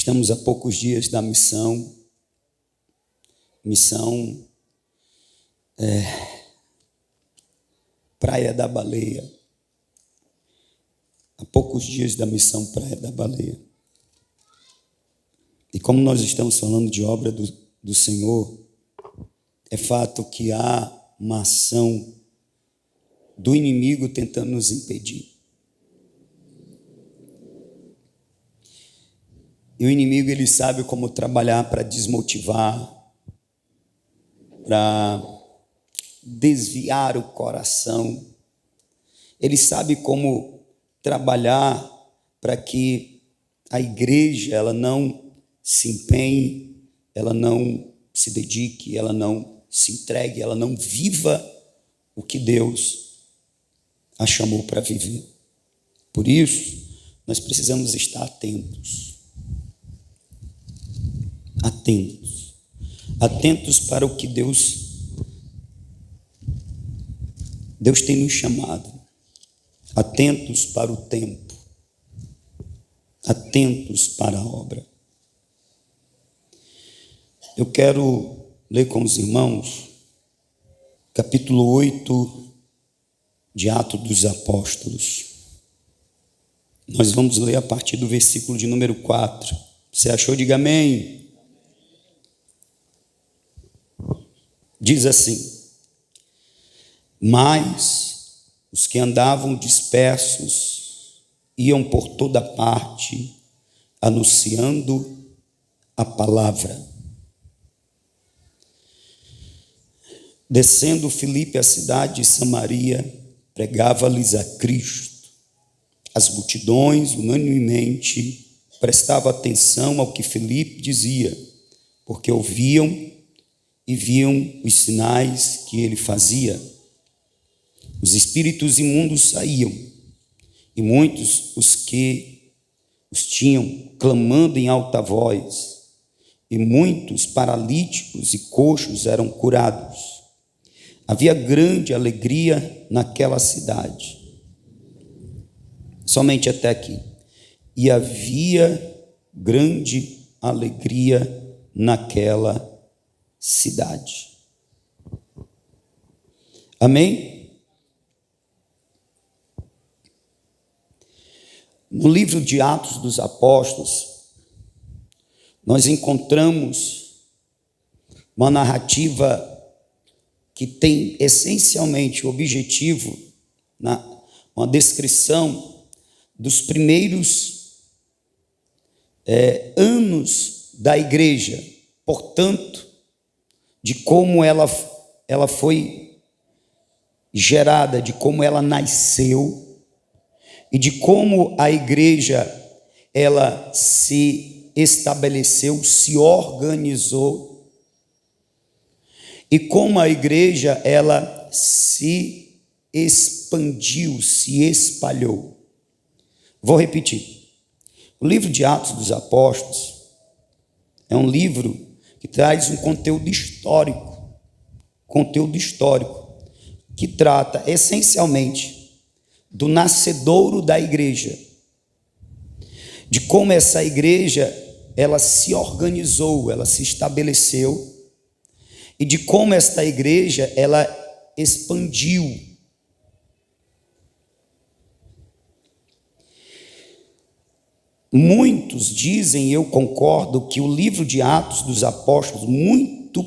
Estamos a poucos dias da missão Praia da Baleia. Há poucos dias da missão Praia da Baleia. E como nós estamos falando de obra do Senhor, é fato que há uma ação do inimigo tentando nos impedir. E o inimigo, ele sabe como trabalhar para desmotivar, para desviar o coração. Ele sabe como trabalhar para que a igreja ela não se empenhe, ela não se dedique, ela não se entregue, ela não viva o que Deus a chamou para viver. Por isso, nós precisamos estar atentos. Atentos para o que Deus tem nos chamado. Atentos para o tempo. Atentos para a obra. Eu quero ler com os irmãos capítulo 8 de Atos dos Apóstolos. Nós vamos ler a partir do versículo de número 4. Você achou? Diga amém. Diz assim: mas os que andavam dispersos iam por toda parte anunciando a palavra. Descendo Filipe à cidade de Samaria, pregava-lhes a Cristo. As multidões unanimemente prestavam atenção ao que Filipe dizia, porque ouviam e viam os sinais que ele fazia. Os espíritos imundos saíam, e muitos os que os tinham, clamando em alta voz, e muitos paralíticos e coxos eram curados. Havia grande alegria naquela cidade. Somente até aqui. E havia grande alegria naquela cidade. Amém? No livro de Atos dos Apóstolos, nós encontramos uma narrativa que tem essencialmente o objetivo, uma descrição dos primeiros anos da igreja, portanto, de como ela foi gerada, de como ela nasceu e de como a igreja ela se estabeleceu, se organizou e como a igreja ela se expandiu, se espalhou. Vou repetir. O livro de Atos dos Apóstolos é um livro que traz um conteúdo histórico, que trata essencialmente do nascedouro da igreja, de como essa igreja ela se organizou, ela se estabeleceu, e de como esta igreja ela expandiu. Muitos dizem, e eu concordo, que o livro de Atos dos Apóstolos muito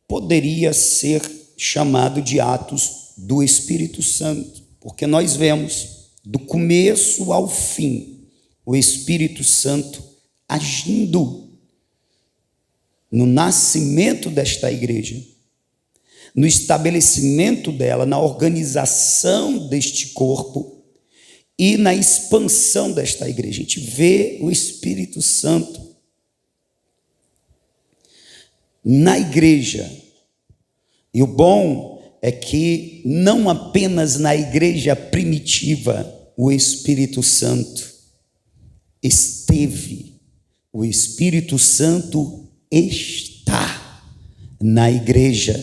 poderia ser chamado de Atos do Espírito Santo, porque nós vemos do começo ao fim o Espírito Santo agindo no nascimento desta igreja, no estabelecimento dela, na organização deste corpo e na expansão desta igreja. A gente vê o Espírito Santo na igreja. E o bom é que não apenas na igreja primitiva o Espírito Santo esteve, o Espírito Santo está na igreja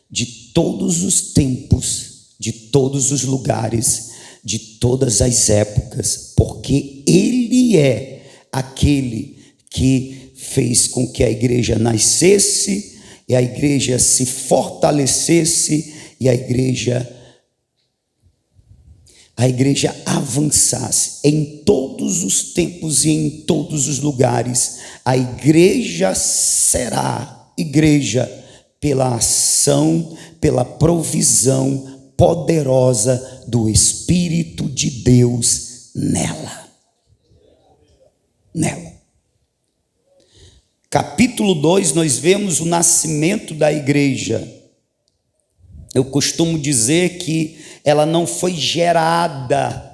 de todos os tempos, de todos os lugares, de todas as épocas, porque Ele é aquele que fez com que a igreja nascesse, e a igreja se fortalecesse, e a igreja avançasse em todos os tempos e em todos os lugares. A igreja será igreja pela ação, pela provisão poderosa do Espírito de Deus nela. Capítulo 2, nós vemos o nascimento da igreja. Eu costumo dizer que ela não foi gerada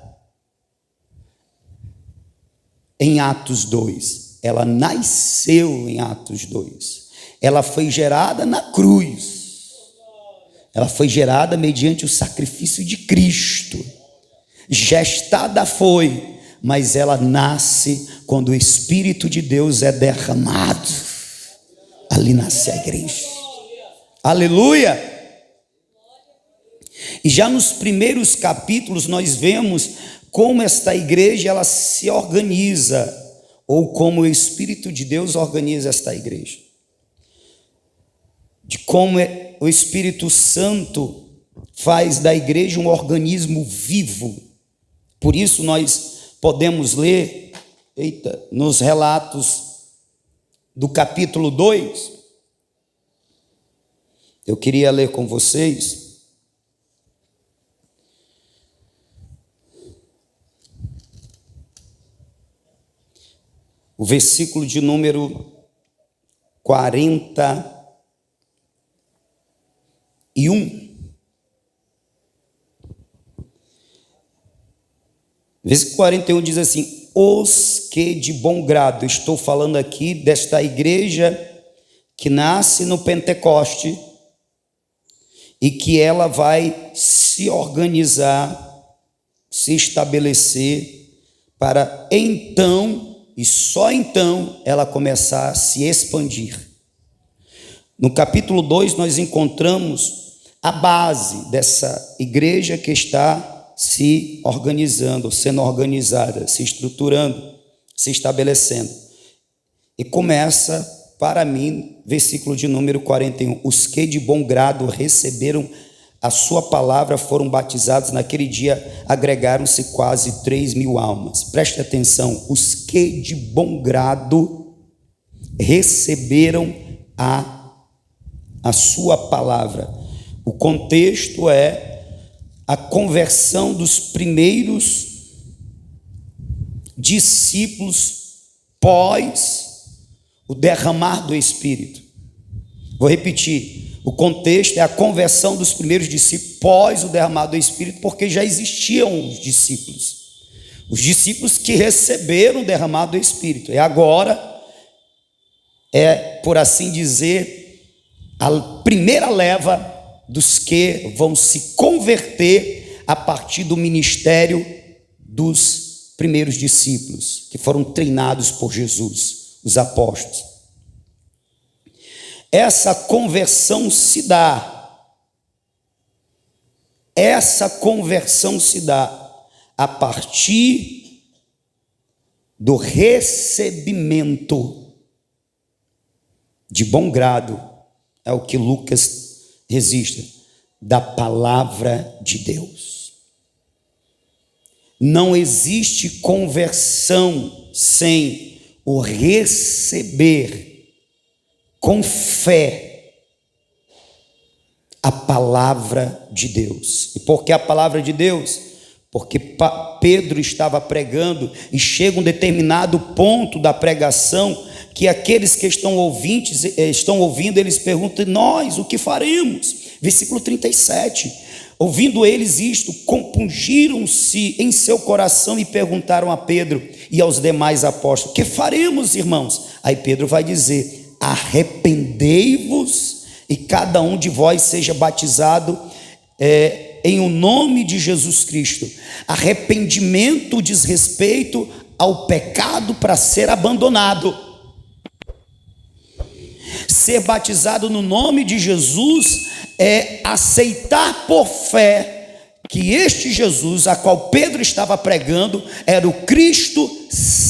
em Atos 2, ela nasceu em Atos 2. Ela foi gerada na cruz. Ela foi gerada mediante o sacrifício de Cristo. Gestada foi, mas ela nasce quando o Espírito de Deus é derramado. Ali nasce a igreja. Aleluia! E já nos primeiros capítulos nós vemos como esta igreja ela se organiza, ou como o Espírito de Deus organiza esta igreja. De como o Espírito Santo faz da igreja um organismo vivo. Por isso nós podemos ler, nos relatos do capítulo 2, eu queria ler com vocês, o versículo de número 41. Versículo 41 diz assim: os que de bom grado, estou falando aqui desta igreja que nasce no Pentecoste e que ela vai se organizar, se estabelecer para então, e só então, ela começar a se expandir. No capítulo 2 nós encontramos a base dessa igreja que está se organizando, sendo organizada, se estruturando, se estabelecendo. E começa, para mim, versículo de número 41. Os que de bom grado receberam a sua palavra foram batizados. Naquele dia agregaram-se quase 3.000 almas. Preste atenção, os que de bom grado receberam a sua palavra. O contexto é a conversão dos primeiros discípulos pós o derramar do Espírito. Vou repetir, o contexto é a conversão dos primeiros discípulos pós o derramar do Espírito, porque já existiam os discípulos que receberam o derramar do Espírito, e agora por assim dizer, a primeira leva dos que vão se converter a partir do ministério dos primeiros discípulos, que foram treinados por Jesus, os apóstolos. Essa conversão se dá a partir do recebimento de bom grado, é o que Lucas registra, da palavra de Deus. Não existe conversão sem o receber com fé a palavra de Deus. E por que a palavra de Deus? Porque Pedro estava pregando e chega um determinado ponto da pregação que aqueles que estão ouvindo, eles perguntam: nós, o que faremos? Versículo 37, ouvindo eles isto, compungiram-se em seu coração e perguntaram a Pedro e aos demais apóstolos: que faremos, irmãos? Aí Pedro vai dizer: arrependei-vos e cada um de vós seja batizado em o nome de Jesus Cristo. Arrependimento diz respeito ao pecado para ser abandonado. Ser batizado no nome de Jesus é aceitar por fé que este Jesus, a qual Pedro estava pregando, era o Cristo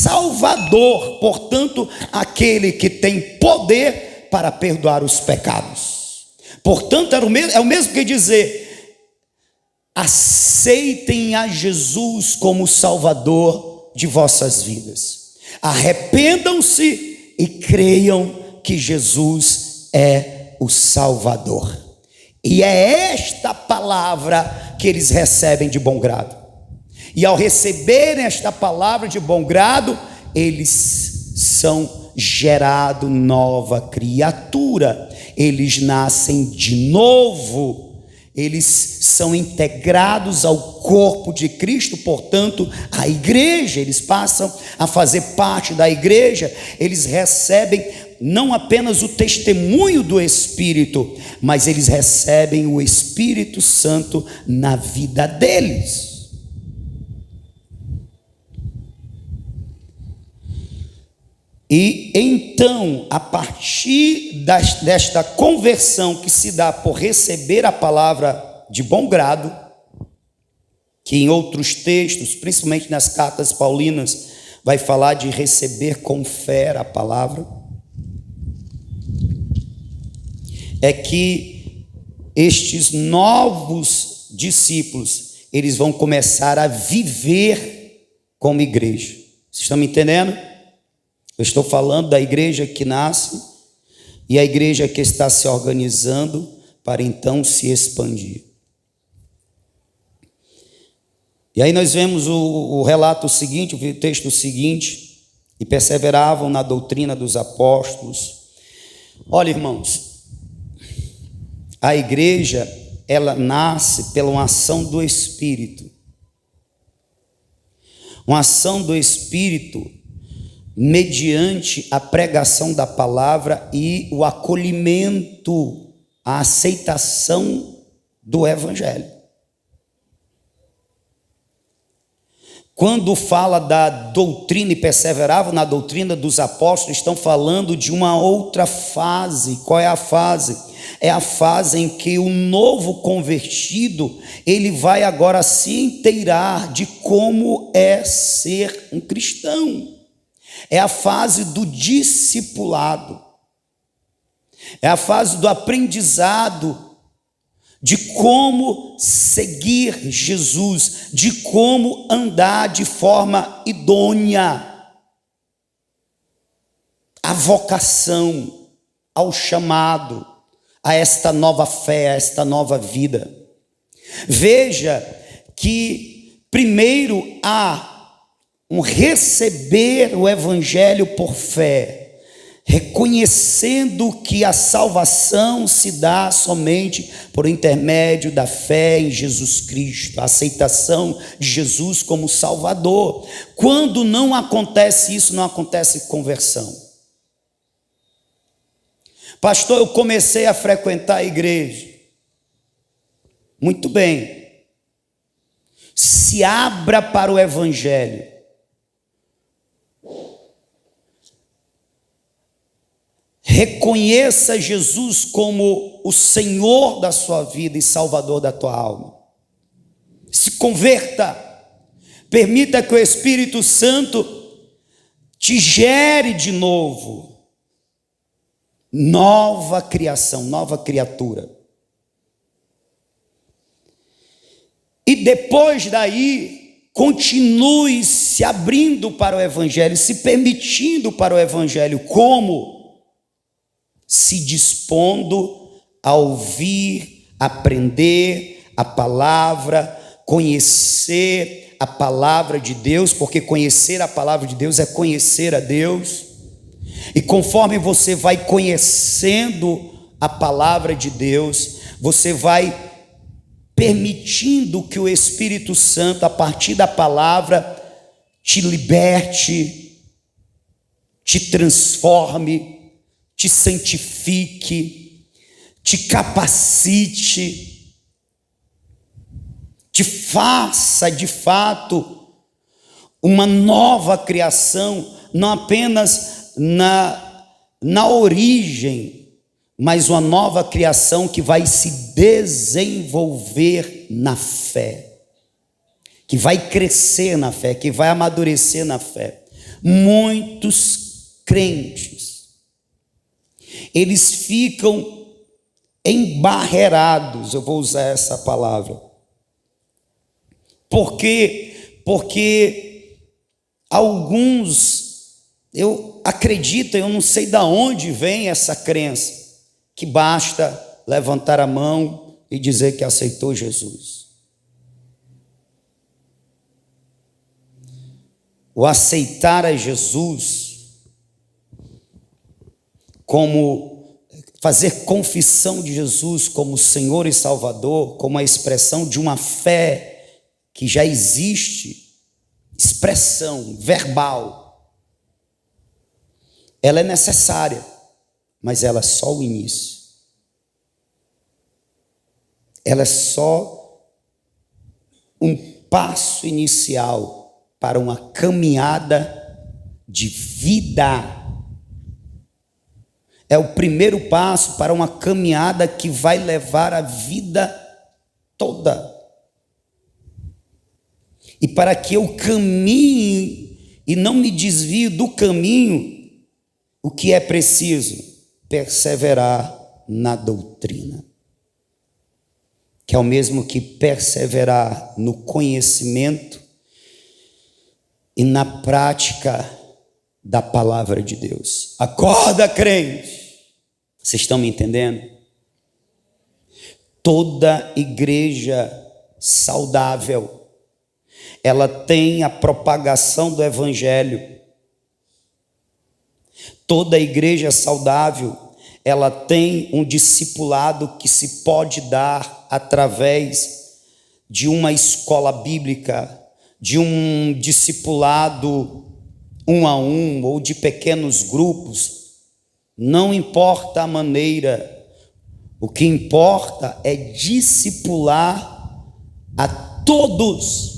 Salvador, portanto, aquele que tem poder para perdoar os pecados. Portanto, é o mesmo que dizer: aceitem a Jesus como Salvador de vossas vidas. Arrependam-se e creiam que Jesus é o Salvador. E é esta palavra que eles recebem de bom grado. E ao receberem esta palavra de bom grado, eles são gerados nova criatura. Eles nascem de novo. Eles são integrados ao corpo de Cristo, portanto, a igreja. Eles passam a fazer parte da igreja. Eles recebem não apenas o testemunho do Espírito, mas eles recebem o Espírito Santo na vida deles. E então, a partir desta conversão que se dá por receber a palavra de bom grado, que em outros textos, principalmente nas cartas paulinas, vai falar de receber com fé a palavra, é que estes novos discípulos, eles vão começar a viver como igreja. Vocês estão me entendendo? Eu estou falando da igreja que nasce e a igreja que está se organizando para então se expandir. E aí nós vemos o relato seguinte, o texto seguinte: e perseveravam na doutrina dos apóstolos. Olha, irmãos, a igreja, ela nasce pela uma ação do Espírito. Uma ação do Espírito mediante a pregação da palavra e o acolhimento, a aceitação do Evangelho. Quando fala da doutrina e perseveravam na doutrina dos apóstolos, estão falando de uma outra fase. Qual é a fase? É a fase em que o novo convertido, ele vai agora se inteirar de como é ser um cristão. É a fase do discipulado, é a fase do aprendizado, de como seguir Jesus, de como andar de forma idônea, a vocação, ao chamado, a esta nova fé, a esta nova vida. Veja que primeiro há um receber o Evangelho por fé, reconhecendo que a salvação se dá somente por intermédio da fé em Jesus Cristo, a aceitação de Jesus como Salvador. Quando não acontece isso, não acontece conversão. Pastor, eu comecei a frequentar a igreja. Muito bem. Se abra para o Evangelho. Reconheça Jesus como o Senhor da sua vida e Salvador da tua alma. Se converta. Permita que o Espírito Santo te gere de novo. Nova criação, nova criatura. E depois daí, continue se abrindo para o Evangelho, se permitindo para o Evangelho. Como? Se dispondo a ouvir, aprender a palavra, conhecer a palavra de Deus, porque conhecer a palavra de Deus é conhecer a Deus. E conforme você vai conhecendo a palavra de Deus, você vai permitindo que o Espírito Santo, a partir da palavra, te liberte, te transforme, te santifique, te capacite, te faça de fato uma nova criação, não apenas na origem, mas uma nova criação que vai se desenvolver na fé, que vai crescer na fé, que vai amadurecer na fé. Muitos crentes, eles ficam embarreirados, eu vou usar essa palavra. Por quê? Porque alguns, eu acredito, eu não sei de onde vem essa crença, que basta levantar a mão e dizer que aceitou Jesus. O aceitar a Jesus, como fazer confissão de Jesus como Senhor e Salvador, como a expressão de uma fé que já existe, expressão verbal, ela é necessária, mas ela é só o início. Ela é só um passo inicial para uma caminhada de vida. É o primeiro passo para uma caminhada que vai levar a vida toda. E para que eu caminhe e não me desvie do caminho, o que é preciso? Perseverar na doutrina, que é o mesmo que perseverar no conhecimento e na prática da palavra de Deus. Acorda, crente! Vocês estão me entendendo? Toda igreja saudável, ela tem a propagação do evangelho. Toda igreja saudável, ela tem um discipulado que se pode dar através de uma escola bíblica, de um discipulado 1 a 1 ou de pequenos grupos. Não importa a maneira, o que importa é discipular a todos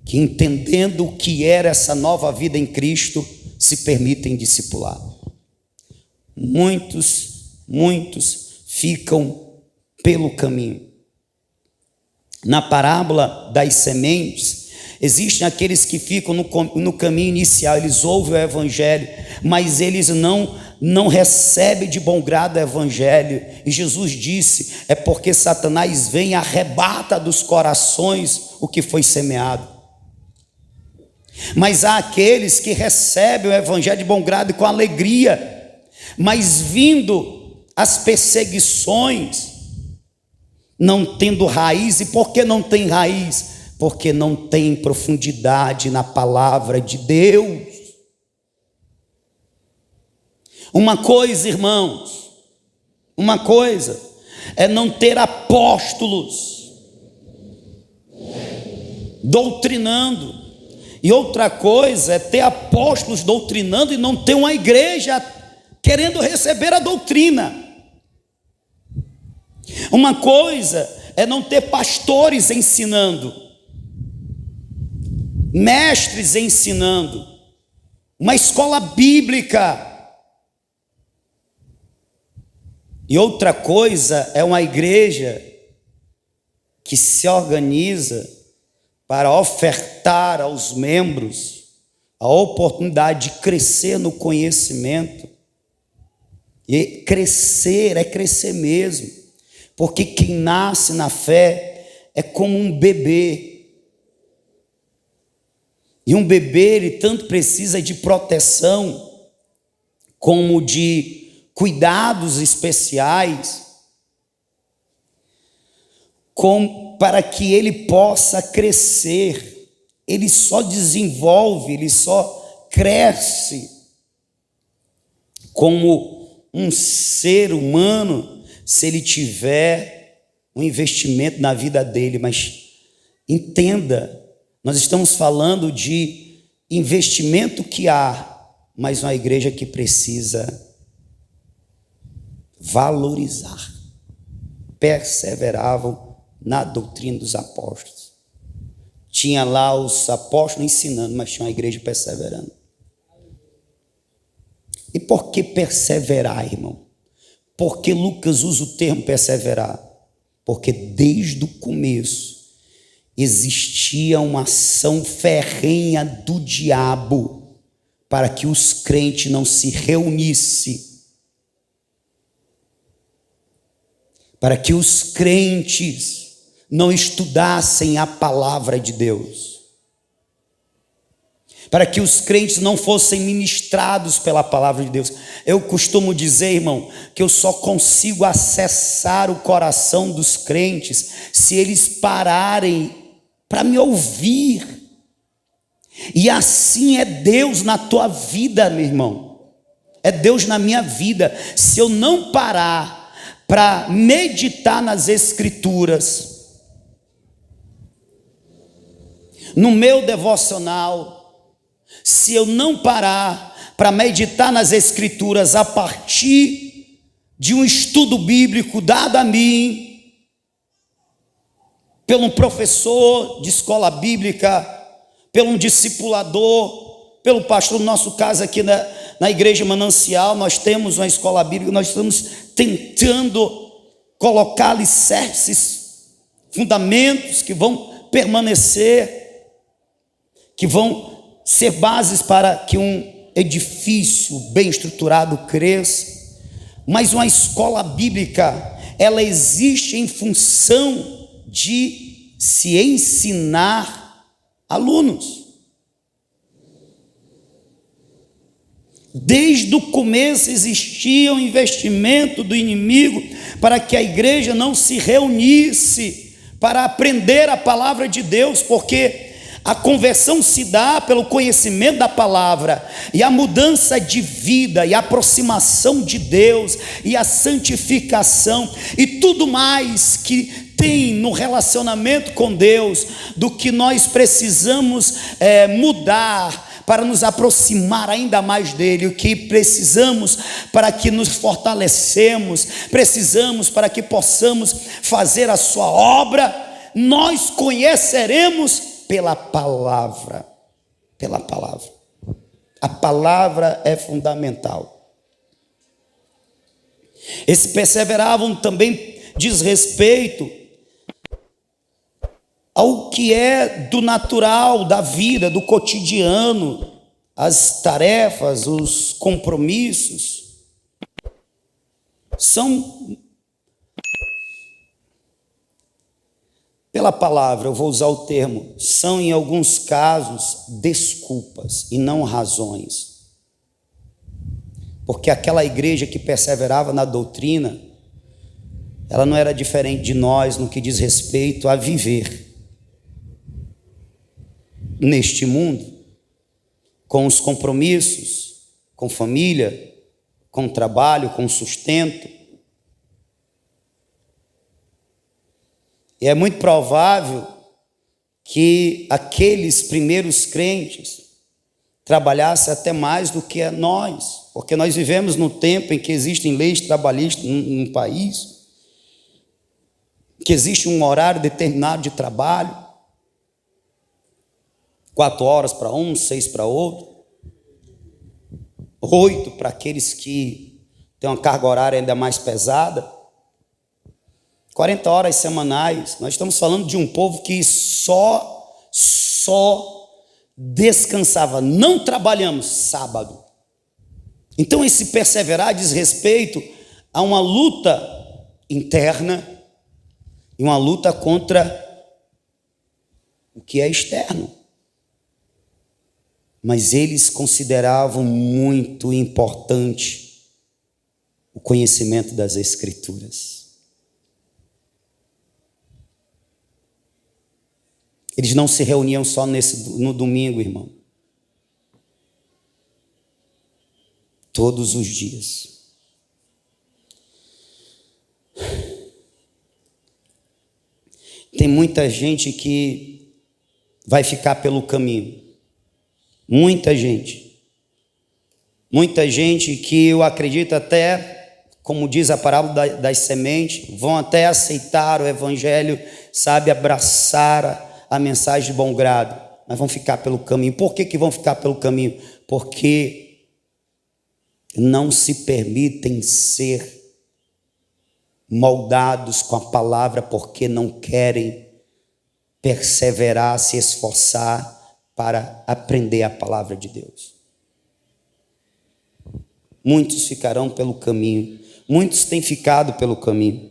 que, entendendo o que era essa nova vida em Cristo, se permitem discipular. Muitos ficam pelo caminho. Na parábola das sementes, existem aqueles que ficam no caminho inicial, eles ouvem o evangelho, mas eles não recebem de bom grado o evangelho. E Jesus disse, é porque Satanás vem e arrebata dos corações o que foi semeado. Mas há aqueles que recebem o evangelho de bom grado e com alegria, mas vindo as perseguições, não tendo raiz. E por que não tem raiz? Porque não tem profundidade na palavra de Deus. Uma coisa, irmãos, uma coisa é não ter apóstolos doutrinando, e outra coisa é ter apóstolos doutrinando e não ter uma igreja querendo receber a doutrina. Uma coisa é não ter pastores ensinando, mestres ensinando, uma escola bíblica. E outra coisa é uma igreja que se organiza para ofertar aos membros a oportunidade de crescer no conhecimento. E crescer é crescer mesmo, porque quem nasce na fé é como um bebê. E um bebê, ele tanto precisa de proteção como de cuidados especiais, para que ele possa crescer. Ele só desenvolve, ele só cresce como um ser humano se ele tiver um investimento na vida dele. Mas entenda, nós estamos falando de investimento que há, mas uma igreja que precisa valorizar. Perseveravam na doutrina dos apóstolos. Tinha lá os apóstolos ensinando, mas tinha uma igreja perseverando. E por que perseverar, irmão? Por que Lucas usa o termo perseverar? Porque desde o começo existia uma ação ferrenha do diabo para que os crentes não se reunissem, para que os crentes não estudassem a palavra de Deus, para que os crentes não fossem ministrados pela palavra de Deus. Eu costumo dizer, irmão, que eu só consigo acessar o coração dos crentes se eles pararem para me ouvir. E assim é Deus na tua vida, meu irmão. É Deus na minha vida. Se eu não parar para meditar nas Escrituras, no meu devocional, se eu não parar para meditar nas Escrituras a partir de um estudo bíblico dado a mim, pelo um professor de escola bíblica, pelo um discipulador, pelo pastor, no nosso caso aqui na Igreja Manancial, nós temos uma escola bíblica, nós estamos tentando colocar alicerces, fundamentos que vão permanecer, que vão ser bases para que um edifício bem estruturado cresça. Mas uma escola bíblica, ela existe em função de se ensinar alunos. Desde o começo existia um investimento do inimigo para que a igreja não se reunisse para aprender a palavra de Deus, porque a conversão se dá pelo conhecimento da palavra, e a mudança de vida, e a aproximação de Deus, e a santificação, e tudo mais que tem no relacionamento com Deus, do que nós precisamos mudar para nos aproximar ainda mais dele, o que precisamos para que nos fortalecemos, precisamos para que possamos fazer a sua obra, nós conheceremos pela palavra, pela palavra. A palavra é fundamental. Esse perseveravam também diz respeito ao que é do natural, da vida, do cotidiano, as tarefas, os compromissos, são, pela palavra, eu vou usar o termo, são em alguns casos desculpas e não razões. Porque aquela igreja que perseverava na doutrina, ela não era diferente de nós no que diz respeito a viver neste mundo, com os compromissos, com família, com trabalho, com sustento. E é muito provável que aqueles primeiros crentes trabalhassem até mais do que nós, porque nós vivemos no tempo em que existem leis trabalhistas num país, que existe um horário determinado de trabalho, 4 horas para um, 6 para outro, 8 para aqueles que têm uma carga horária ainda mais pesada, 40 horas semanais. Nós estamos falando de um povo que só descansava, não trabalhamos sábado. Então esse perseverar diz respeito a uma luta interna e uma luta contra o que é externo. Mas eles consideravam muito importante o conhecimento das Escrituras. Eles não se reuniam só no domingo, irmão. Todos os dias. Tem muita gente que vai ficar pelo caminho. Muita gente que eu acredito até, como diz a parábola das sementes, vão até aceitar o evangelho, sabe, abraçar a mensagem de bom grado, mas vão ficar pelo caminho. Por que vão ficar pelo caminho? Porque não se permitem ser moldados com a palavra, porque não querem perseverar, se esforçar para aprender a palavra de Deus. muitos ficarão pelo caminho. Muitos têm ficado pelo caminho.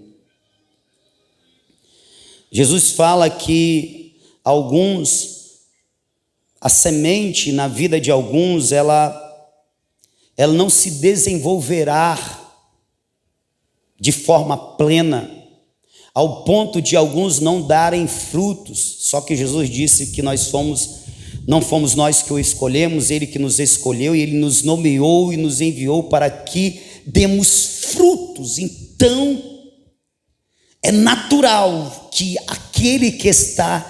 Jesus fala que a semente na vida de alguns, ela não se desenvolverá de forma plena, ao ponto de alguns não darem frutos. Só que Jesus disse que não fomos nós que o escolhemos, Ele que nos escolheu, e Ele nos nomeou e nos enviou para que demos frutos. Então, é natural que aquele que está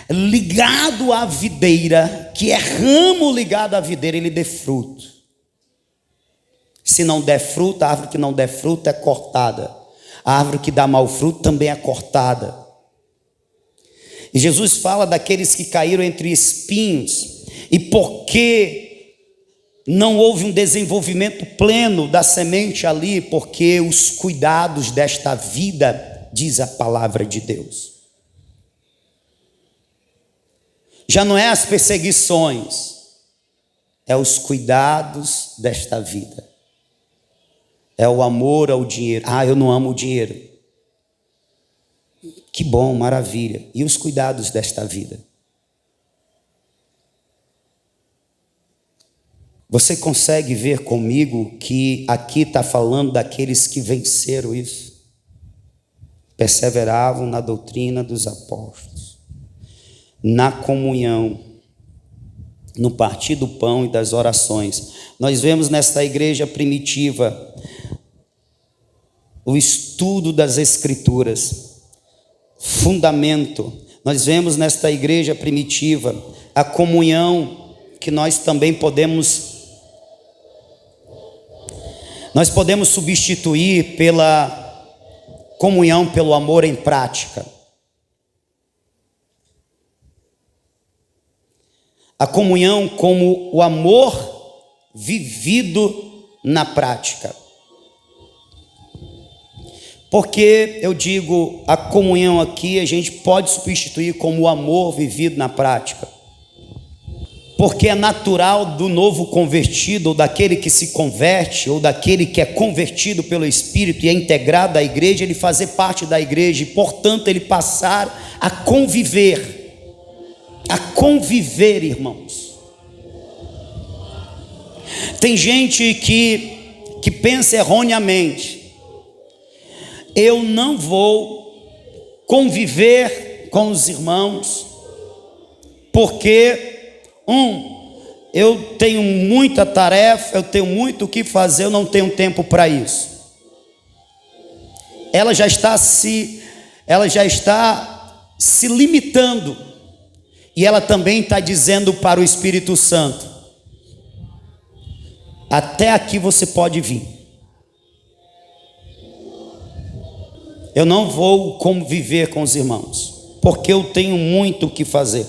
ligado à videira, que é ramo ligado à videira, ele dê fruto. Se não der fruto, a árvore que não der fruto é cortada. A árvore que dá mau fruto também é cortada. E Jesus fala daqueles que caíram entre espinhos, e porque não houve um desenvolvimento pleno da semente ali, porque os cuidados desta vida, diz a palavra de Deus. Já não é as perseguições, é os cuidados desta vida. É o amor ao dinheiro. Eu não amo o dinheiro. Que bom, maravilha. E os cuidados desta vida? Você consegue ver comigo que aqui está falando daqueles que venceram isso? Perseveravam na doutrina dos apóstolos, na comunhão, no partir do pão e das orações. Nós vemos nesta igreja primitiva o estudo das Escrituras, fundamento. Nós vemos nesta igreja primitiva a comunhão que nós podemos substituir pela comunhão, pelo amor em prática. A comunhão como o amor vivido na prática. Porque eu digo, a comunhão aqui a gente pode substituir como o amor vivido na prática. Porque é natural do novo convertido, ou daquele que se converte, ou daquele que é convertido pelo Espírito e é integrado à igreja, ele fazer parte da igreja e, portanto, ele passar a conviver. A conviver, irmãos. Tem gente que pensa erroneamente: eu não vou conviver com os irmãos, porque eu tenho muita tarefa, eu tenho muito o que fazer, eu não tenho tempo para isso. Ela já está se limitando, e ela também está dizendo para o Espírito Santo: até aqui você pode vir, eu não vou conviver com os irmãos, porque eu tenho muito o que fazer.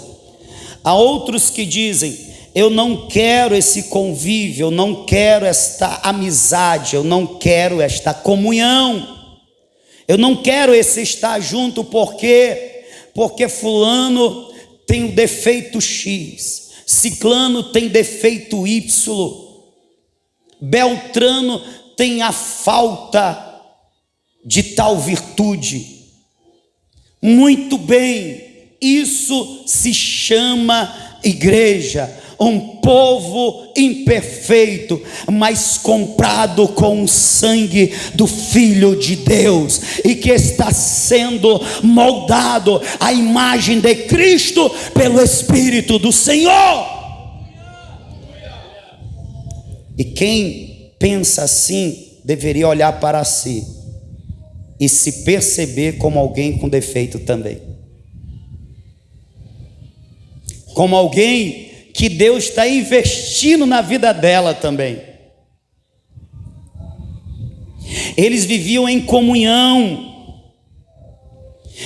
Há outros que dizem: eu não quero esse convívio, eu não quero esta amizade, eu não quero esta comunhão, eu não quero esse estar junto, porque fulano tem o defeito X, ciclano tem defeito Y, Beltrano tem a falta de tal virtude. Muito bem, isso se chama igreja, um povo imperfeito, mas comprado com o sangue do Filho de Deus, e que está sendo moldado à imagem de Cristo pelo Espírito do Senhor. E quem pensa assim deveria olhar para si e se perceber como alguém com defeito também, como alguém que Deus está investindo na vida dela também. Eles viviam em comunhão,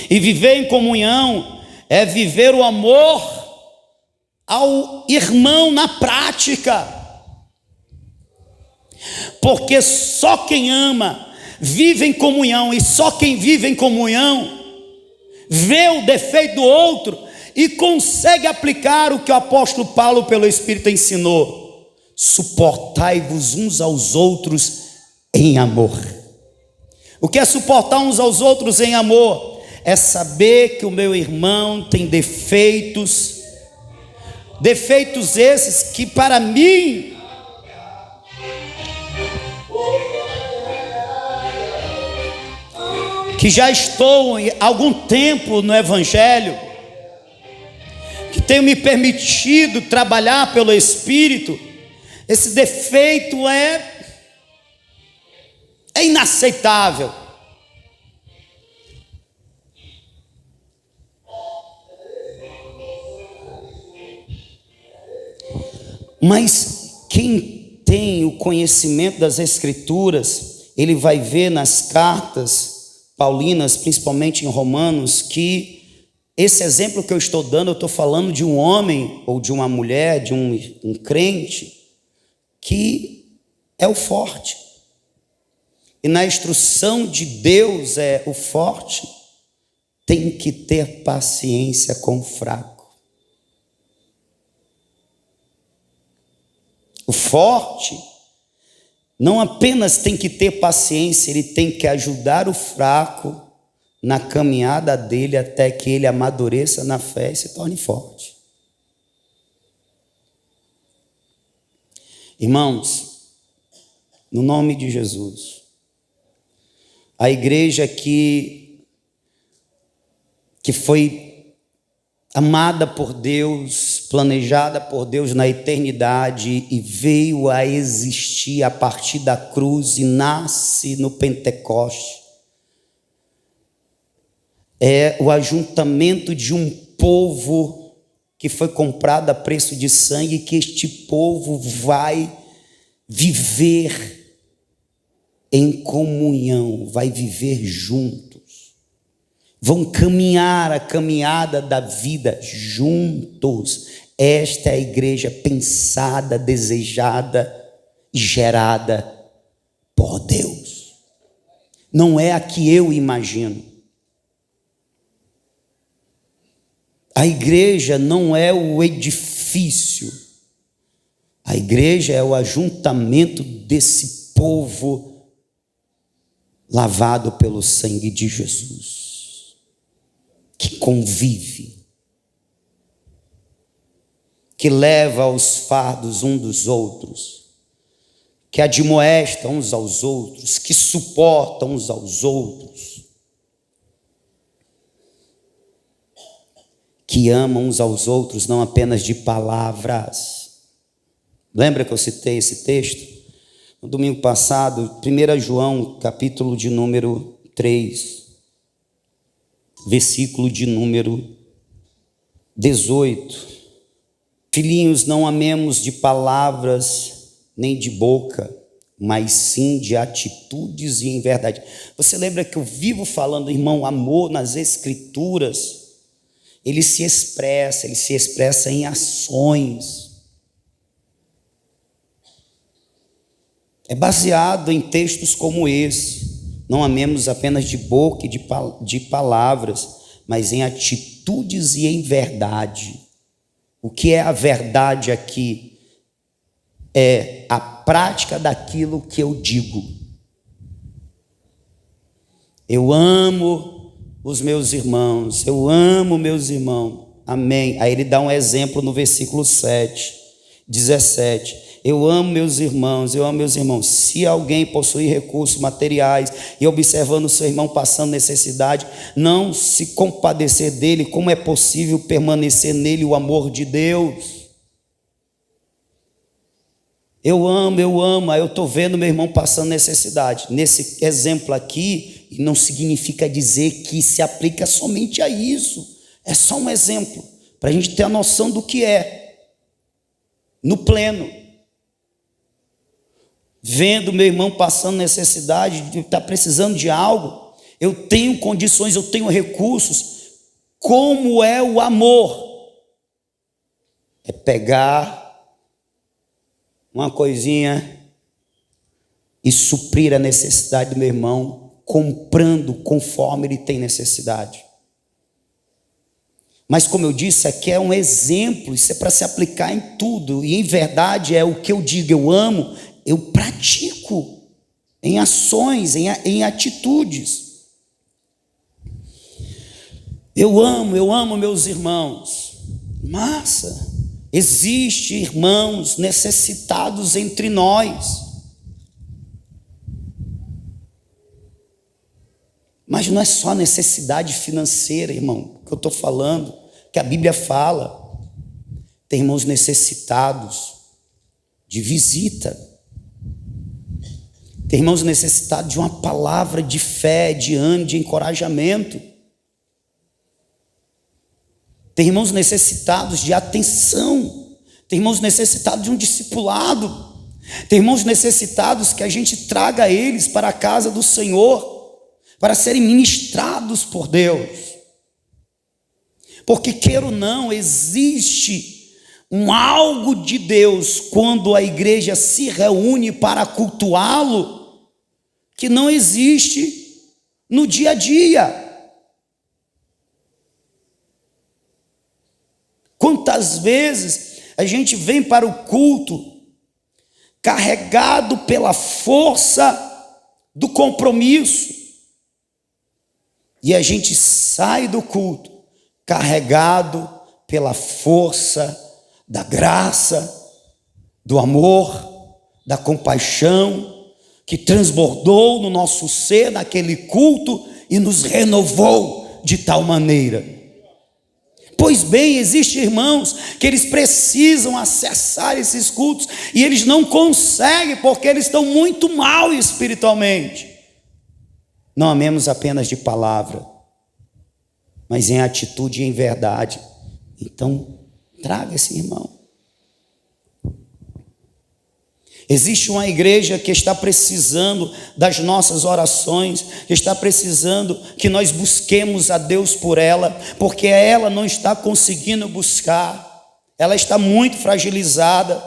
e viver em comunhão é viver o amor ao irmão na prática, porque só quem ama vive em comunhão, e só quem vive em comunhão vê o defeito do outro e consegue aplicar o que o apóstolo Paulo pelo Espírito ensinou. suportai-vos uns aos outros em amor. O que é suportar uns aos outros em amor? É saber que o meu irmão tem defeitos esses que para mim que já estou há algum tempo no Evangelho, que tenho me permitido trabalhar pelo Espírito, esse defeito é inaceitável. Mas quem tem o conhecimento das Escrituras, ele vai ver nas cartas paulinas, principalmente em Romanos, que esse exemplo que eu estou dando, eu estou falando de um homem ou de uma mulher, de um crente, que é o forte. E na instrução de Deus o forte tem que ter paciência com o fraco. O forte não apenas tem que ter paciência, ele tem que ajudar o fraco na caminhada dele até que ele amadureça na fé e se torne forte. Irmãos, no nome de Jesus, a igreja que foi amada por Deus, planejada por Deus na eternidade e veio a existir a partir da cruz e nasce no Pentecoste, é o ajuntamento de um povo que foi comprado a preço de sangue, que este povo vai viver em comunhão, vai viver juntos, vão caminhar a caminhada da vida juntos. Esta é a igreja pensada, desejada e gerada por Deus. Não é a que eu imagino. A igreja não é o edifício. A igreja é o ajuntamento desse povo lavado pelo sangue de Jesus, que convive, que leva os fardos uns dos outros, que admoesta uns aos outros, que suporta uns aos outros, que ama uns aos outros, não apenas de palavras. Lembra que eu citei esse texto? No domingo passado, 1 João, capítulo de número 3, versículo de número 18. Filhinhos, não amemos de palavras nem de boca, mas sim de atitudes e em verdade. Você lembra que eu vivo falando, irmão, amor nas Escrituras, ele se expressa em ações. É baseado em textos como esse. Não amemos apenas de boca e de palavras, mas em atitudes e em verdade. O que é a verdade aqui? É a prática daquilo que eu digo. Eu amo os meus irmãos, eu amo meus irmãos, amém. Aí ele dá um exemplo no versículo 17. Eu amo meus irmãos, eu amo meus irmãos. Se alguém possuir recursos materiais e observando o seu irmão passando necessidade, não se compadecer dele, como é possível permanecer nele o amor de Deus? Eu amo, aí eu estou vendo meu irmão passando necessidade. Nesse exemplo aqui, não significa dizer que se aplica somente a isso. É só um exemplo, para a gente ter a noção do que é. No pleno. Vendo meu irmão passando necessidade, está precisando de algo, eu tenho condições, eu tenho recursos. Como é o amor? É pegar uma coisinha e suprir a necessidade do meu irmão, comprando conforme ele tem necessidade. Mas como eu disse, aqui é um exemplo, isso é para se aplicar em tudo. E em verdade é o que eu digo, eu amo, eu pratico em ações, em atitudes. Eu amo meus irmãos. Massa! Existem irmãos necessitados entre nós. Mas não é só necessidade financeira, irmão, que eu estou falando, que a Bíblia fala. Tem irmãos necessitados de visita. Tem irmãos necessitados de uma palavra de fé, de ânimo, de encorajamento. Tem irmãos necessitados de atenção. Tem irmãos necessitados de um discipulado. Tem irmãos necessitados que a gente traga eles para a casa do Senhor, para serem ministrados por Deus. Porque, queira ou não, existe um algo de Deus quando a igreja se reúne para cultuá-lo, que não existe no dia a dia. Quantas vezes a gente vem para o culto carregado pela força do compromisso, e a gente sai do culto carregado pela força da graça, do amor, da compaixão, que transbordou no nosso ser naquele culto e nos renovou de tal maneira. Pois bem, existem irmãos que eles precisam acessar esses cultos e eles não conseguem porque eles estão muito mal espiritualmente. Não amemos apenas de palavra, mas em atitude e em verdade. Então, traga esse irmão. Existe uma igreja que está precisando das nossas orações, que está precisando que nós busquemos a Deus por ela, porque ela não está conseguindo buscar, ela está muito fragilizada,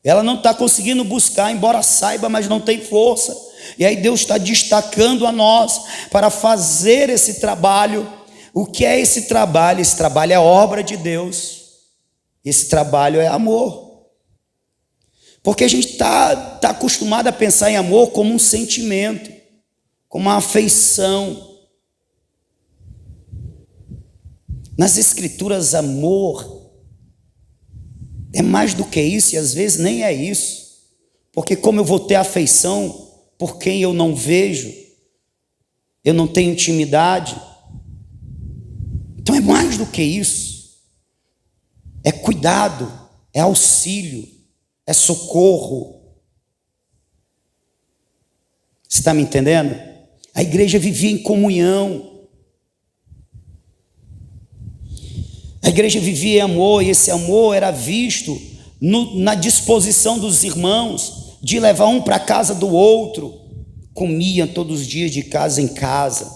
ela não está conseguindo buscar, embora saiba, mas não tem força. E aí Deus está destacando a nós para fazer esse trabalho. O que é esse trabalho? Esse trabalho é obra de Deus. Esse trabalho é amor. Porque a gente está acostumado a pensar em amor como um sentimento, como uma afeição. Nas Escrituras, amor é mais do que isso, e às vezes nem é isso. Porque como eu vou ter afeição por quem eu não vejo, eu não tenho intimidade? Então é mais do que isso. É cuidado, é auxílio, é socorro. Você está me entendendo? A igreja vivia em comunhão. A igreja vivia em amor, e esse amor era visto na disposição dos irmãos de levar um para a casa do outro. Comiam todos os dias de casa em casa.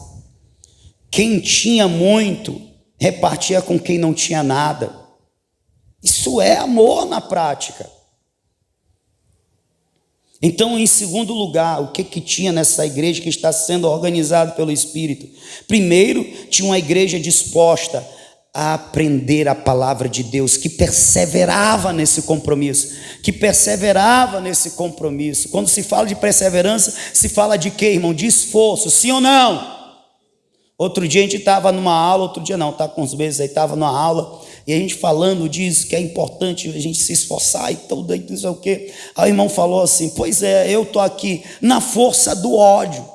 Quem tinha muito repartia com quem não tinha nada. Isso é amor na prática. Então, em segundo lugar, o que tinha nessa igreja que está sendo organizada pelo Espírito? Primeiro, tinha uma igreja disposta a aprender a palavra de Deus, que perseverava nesse compromisso, Quando se fala de perseverança, se fala de quê, irmão? De esforço, sim ou não? Outro dia a gente estava numa aula, outro dia não, está com uns meses aí, estava numa aula, e a gente falando disso, que é importante a gente se esforçar e tudo, aí não sei o quê. Aí o irmão falou assim: pois é, eu estou aqui na força do ódio,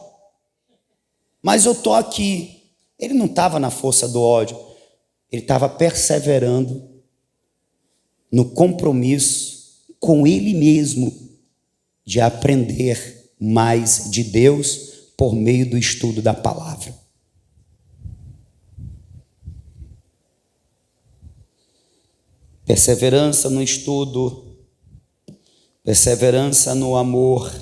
mas eu estou aqui. Ele não estava na força do ódio, ele estava perseverando no compromisso com ele mesmo de aprender mais de Deus por meio do estudo da palavra. Perseverança no estudo, perseverança no amor.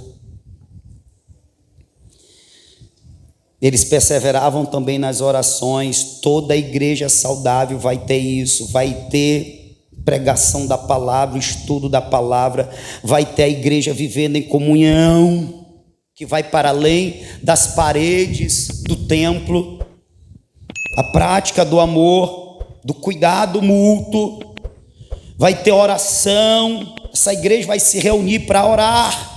Eles perseveravam também nas orações. Toda a igreja saudável vai ter isso, vai ter pregação da palavra, estudo da palavra, vai ter a igreja vivendo em comunhão, que vai para além das paredes do templo. A prática do amor, do cuidado mútuo, vai ter oração, essa igreja vai se reunir para orar.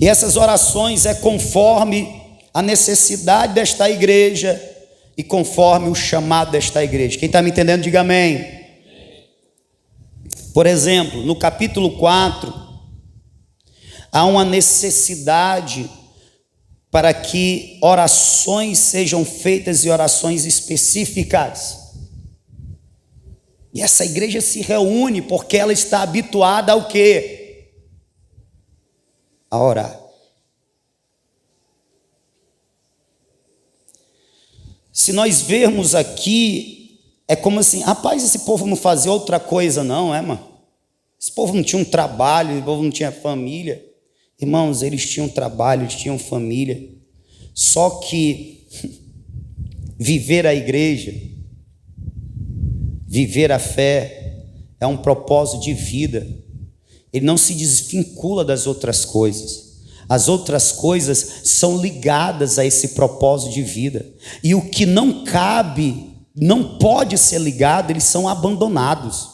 E essas orações é conforme a necessidade desta igreja e conforme o chamado desta igreja. Quem está me entendendo, diga amém. Por exemplo, no capítulo 4, há uma necessidade para que orações sejam feitas e orações específicas. E essa igreja se reúne porque ela está habituada ao quê? A orar. Se nós vermos aqui, é como assim, rapaz, esse povo não fazia outra coisa não, mano? Esse povo não tinha um trabalho, esse povo não tinha família. Irmãos, eles tinham trabalho, eles tinham família. Só que viver a igreja, viver a fé, é um propósito de vida. Ele não se desvincula das outras coisas. As outras coisas são ligadas a esse propósito de vida. E o que não cabe, não pode ser ligado, eles são abandonados.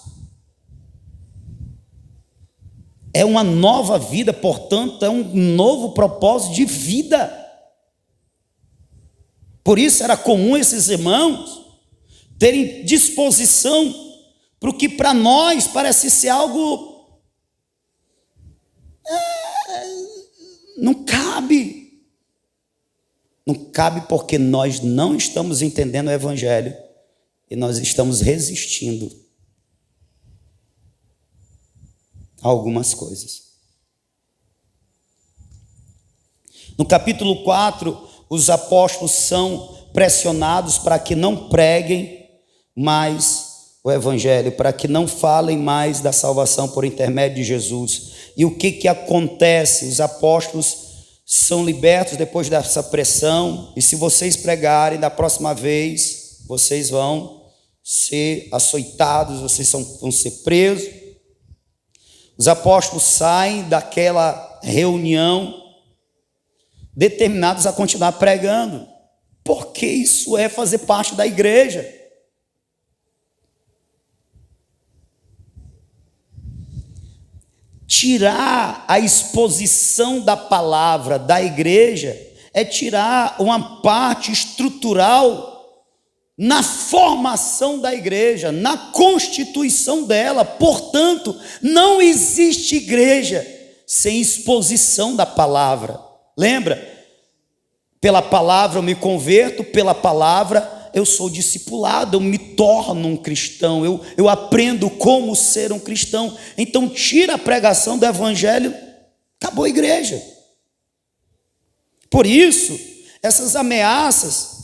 É uma nova vida, portanto, é um novo propósito de vida. Por isso era comum esses irmãos terem disposição para o que para nós parece ser algo... não cabe. Não cabe porque nós não estamos entendendo o Evangelho e nós estamos resistindo a algumas coisas. No capítulo 4, os apóstolos são pressionados para que não preguem mais o Evangelho, para que não falem mais da salvação por intermédio de Jesus. E o que acontece? Os apóstolos são libertos depois dessa pressão, e se vocês pregarem da próxima vez, vocês vão ser açoitados, vocês vão ser presos. Os apóstolos saem daquela reunião determinados a continuar pregando, porque isso é fazer parte da igreja. Tirar a exposição da palavra da igreja é tirar uma parte estrutural na formação da igreja, na constituição dela. Portanto, não existe igreja sem exposição da palavra. Lembra? Pela palavra eu me converto, pela palavra eu sou discipulado, eu me torno um cristão, eu aprendo como ser um cristão. Então tira a pregação do evangelho, acabou a igreja. Por isso, essas ameaças,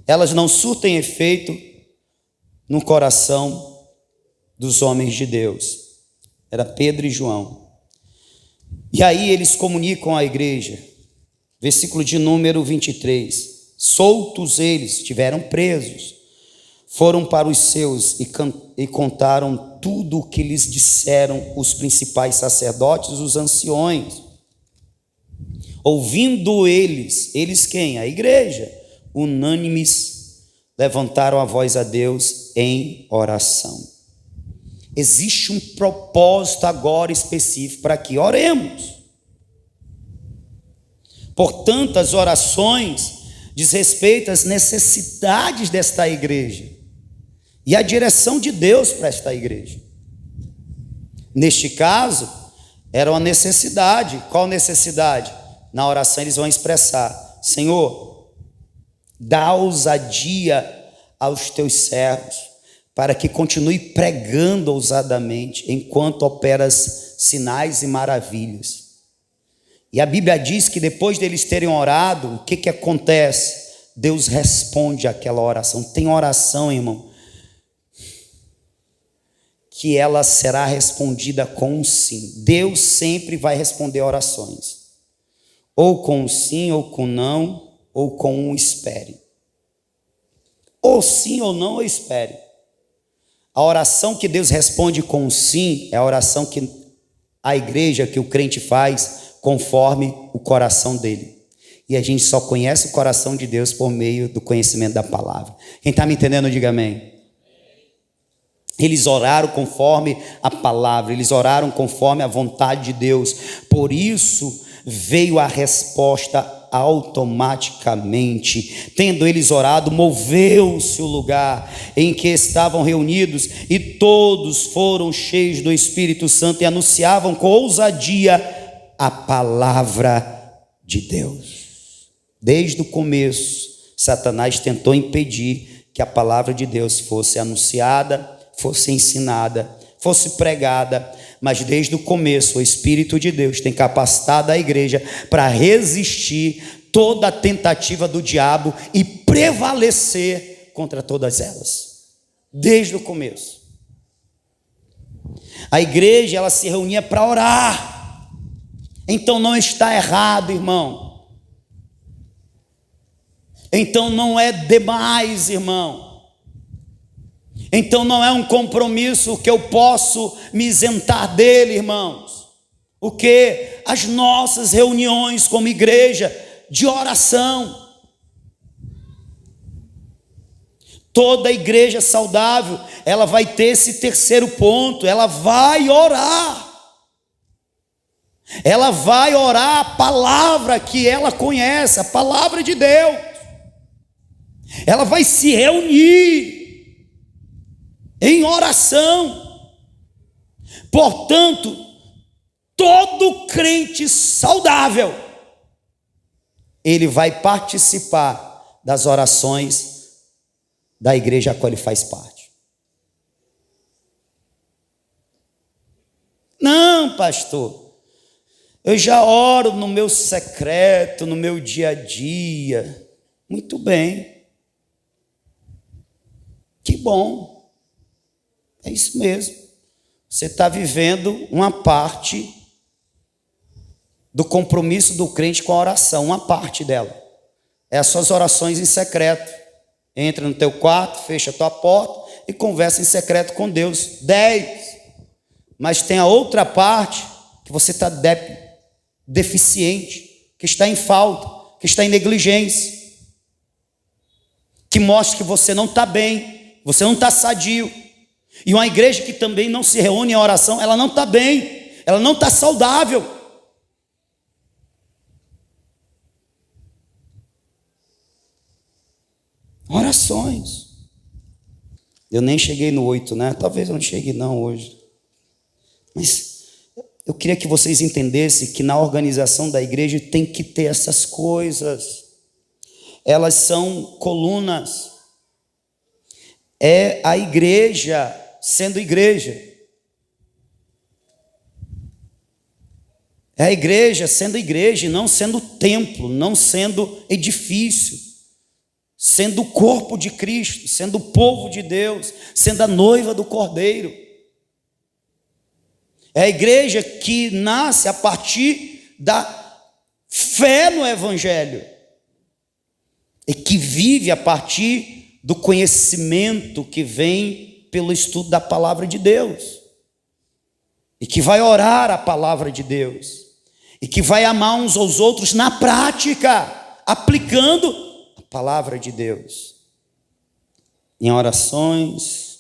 elas não surtem efeito no coração dos homens de Deus. Era Pedro e João. E aí eles comunicam à igreja. Versículo de número 23. Soltos eles, estiveram presos, foram para os seus e contaram tudo o que lhes disseram os principais sacerdotes, os anciões. Ouvindo eles quem? A igreja, unânimes, levantaram a voz a Deus em oração. Existe um propósito agora específico para que oremos. Portanto, as orações diz respeito às necessidades desta igreja e à direção de Deus para esta igreja. Neste caso, era uma necessidade. Qual necessidade? Na oração eles vão expressar: Senhor, dá ousadia aos teus servos, para que continue pregando ousadamente, enquanto operas sinais e maravilhas. E a Bíblia diz que depois deles terem orado, o que acontece? Deus responde àquela oração. Tem oração, irmão, que ela será respondida com um sim. Deus sempre vai responder orações, ou com um sim, ou com não, ou com um espere. Ou sim ou não, ou espere. A oração que Deus responde com um sim é a oração que a igreja, que o crente faz conforme o coração dele. E a gente só conhece o coração de Deus por meio do conhecimento da palavra. Quem está me entendendo, diga amém. Eles oraram conforme a palavra, eles oraram conforme a vontade de Deus. Por isso veio a resposta automaticamente. Tendo eles orado, moveu-se o lugar em que estavam reunidos, e todos foram cheios do Espírito Santo e anunciavam com ousadia a palavra de Deus. Desde o começo, Satanás tentou impedir que a palavra de Deus fosse anunciada, fosse ensinada, fosse pregada, mas desde o começo o Espírito de Deus tem capacitado a igreja para resistir toda a tentativa do diabo e prevalecer contra todas elas, desde o começo. A igreja, ela se reunia para orar. Então não está errado, irmão. Então não é demais, irmão. Então não é um compromisso que eu posso me isentar dele, irmãos. O que? As nossas reuniões como igreja de oração. Toda igreja saudável, ela vai ter esse terceiro ponto, ela vai orar. Ela vai orar a palavra que ela conhece, a palavra de Deus. Ela vai se reunir em oração. Portanto, todo crente saudável, ele vai participar das orações da igreja a qual ele faz parte. Não, pastor, eu já oro no meu secreto, no meu dia a dia. Muito bem. Que bom. É isso mesmo. Você está vivendo uma parte do compromisso do crente com a oração, uma parte dela. É as suas orações em secreto. Entra no teu quarto, fecha a tua porta e conversa em secreto com Deus. 10. Mas tem a outra parte que você está deficiente, que está em falta, que está em negligência, que mostra que você não está bem, você não está sadio. E uma igreja que também não se reúne em oração, ela não está bem, ela não está saudável. Orações. Eu nem cheguei no 8, né? Talvez eu não chegue não hoje. Mas eu queria que vocês entendessem que na organização da igreja tem que ter essas coisas. Elas são colunas. É a igreja sendo igreja. É a igreja sendo igreja e não sendo templo, não sendo edifício, sendo o corpo de Cristo, sendo o povo de Deus, sendo a noiva do Cordeiro. É a igreja que nasce a partir da fé no Evangelho e que vive a partir do conhecimento que vem pelo estudo da palavra de Deus, e que vai orar a palavra de Deus, e que vai amar uns aos outros na prática, aplicando a palavra de Deus, em orações,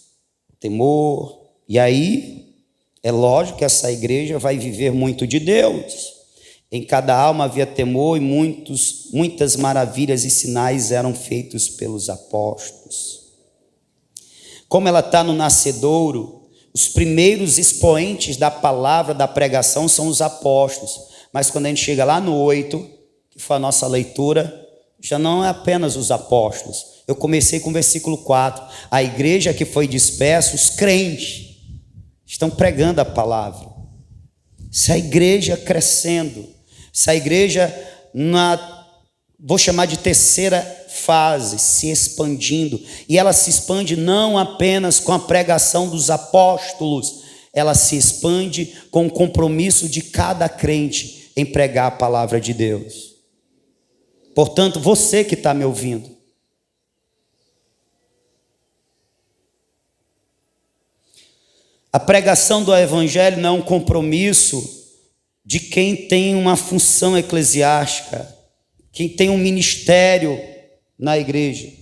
temor. E aí, é lógico que essa igreja vai viver muito de Deus. Em cada alma havia temor, e muitas maravilhas e sinais eram feitos pelos apóstolos. Como ela está no nascedouro, os primeiros expoentes da palavra, da pregação, são os apóstolos. Mas quando a gente chega lá no 8, que foi a nossa leitura, já não é apenas os apóstolos. Eu comecei com o versículo 4. A igreja que foi dispersa, os crentes, estão pregando a palavra. Essa igreja crescendo, essa igreja vou chamar de terceira fase, se expandindo. E ela se expande não apenas com a pregação dos apóstolos, ela se expande com o compromisso de cada crente em pregar a palavra de Deus. Portanto, você que está me ouvindo, a pregação do evangelho não é um compromisso de quem tem uma função eclesiástica, quem tem um ministério na igreja.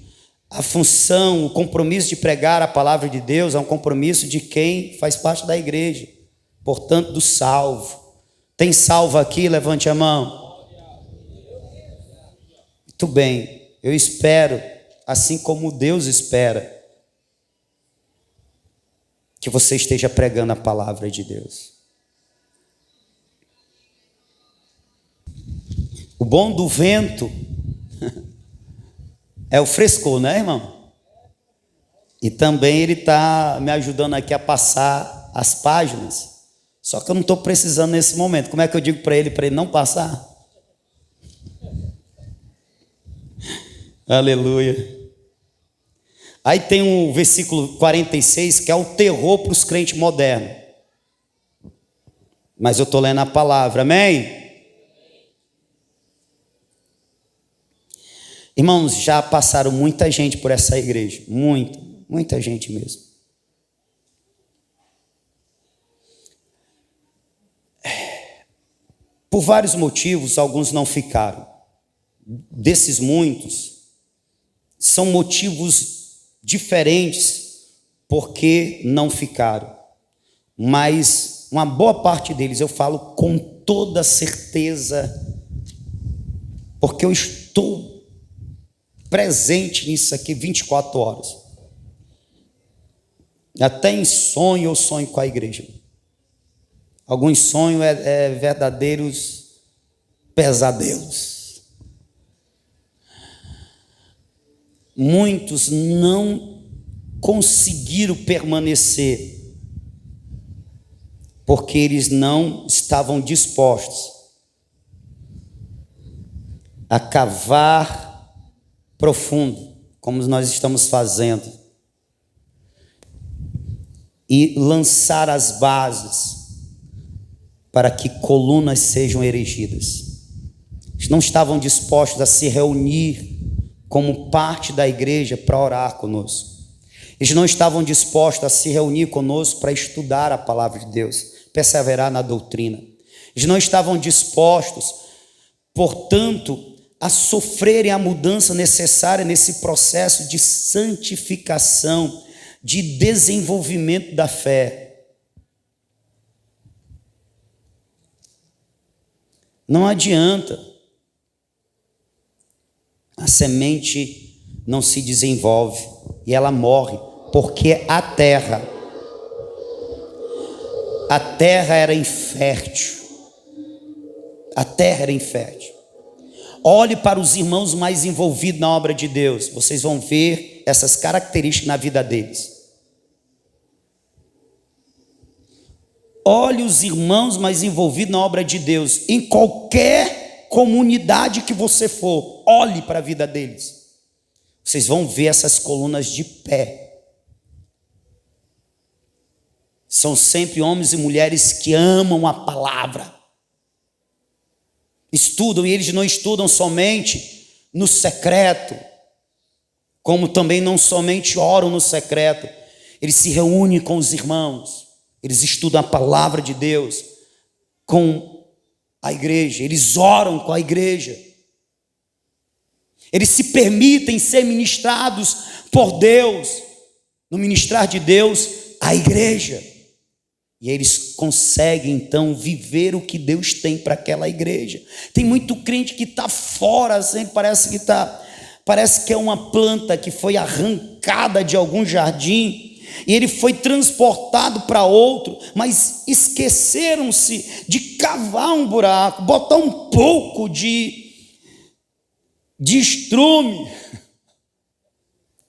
A função, o compromisso de pregar a palavra de Deus é um compromisso de quem faz parte da igreja, portanto, do salvo. Tem salvo aqui? Levante a mão. Muito bem, eu espero, assim como Deus espera, que você esteja pregando a palavra de Deus. O bom do vento é o frescor, né, irmão? E também ele está me ajudando aqui a passar as páginas. Só que eu não estou precisando nesse momento. Como é que eu digo para ele não passar? Aleluia. Aí tem o versículo 46, que é o terror para os crentes modernos. Mas eu estou lendo a palavra, amém? Irmãos, já passaram muita gente por essa igreja, muita gente mesmo. Por vários motivos, alguns não ficaram. Desses muitos, são motivos diferentes porque não ficaram. Mas uma boa parte deles eu falo com toda certeza, porque eu estou presente nisso aqui 24 horas. Até em sonho eu sonho com a igreja. Alguns sonhos é verdadeiros pesadelos. Muitos não conseguiram permanecer porque eles não estavam dispostos a cavar profundo, como nós estamos fazendo, e lançar as bases para que colunas sejam erigidas. Eles não estavam dispostos a se reunir como parte da igreja para orar conosco. Eles não estavam dispostos a se reunir conosco para estudar a palavra de Deus, perseverar na doutrina. Eles não estavam dispostos, portanto, a sofrerem a mudança necessária nesse processo de santificação, de desenvolvimento da fé. Não adianta. A semente não se desenvolve e ela morre, porque a terra era infértil. A terra era infértil. Olhe para os irmãos mais envolvidos na obra de Deus. Vocês vão ver essas características na vida deles. Olhe os irmãos mais envolvidos na obra de Deus. Em qualquer comunidade que você for, olhe para a vida deles. Vocês vão ver essas colunas de pé. São sempre homens e mulheres que amam a palavra. Estudam, e eles não estudam somente no secreto, como também não somente oram no secreto. Eles se reúnem com os irmãos, eles estudam a palavra de Deus com a igreja, eles oram com a igreja, eles se permitem ser ministrados por Deus, no ministrar de Deus, a igreja. E eles conseguem então viver o que Deus tem para aquela igreja. Tem muito crente que está fora, assim, parece que é uma planta que foi arrancada de algum jardim e ele foi transportado para outro, mas esqueceram-se de cavar um buraco, botar um pouco de estrume.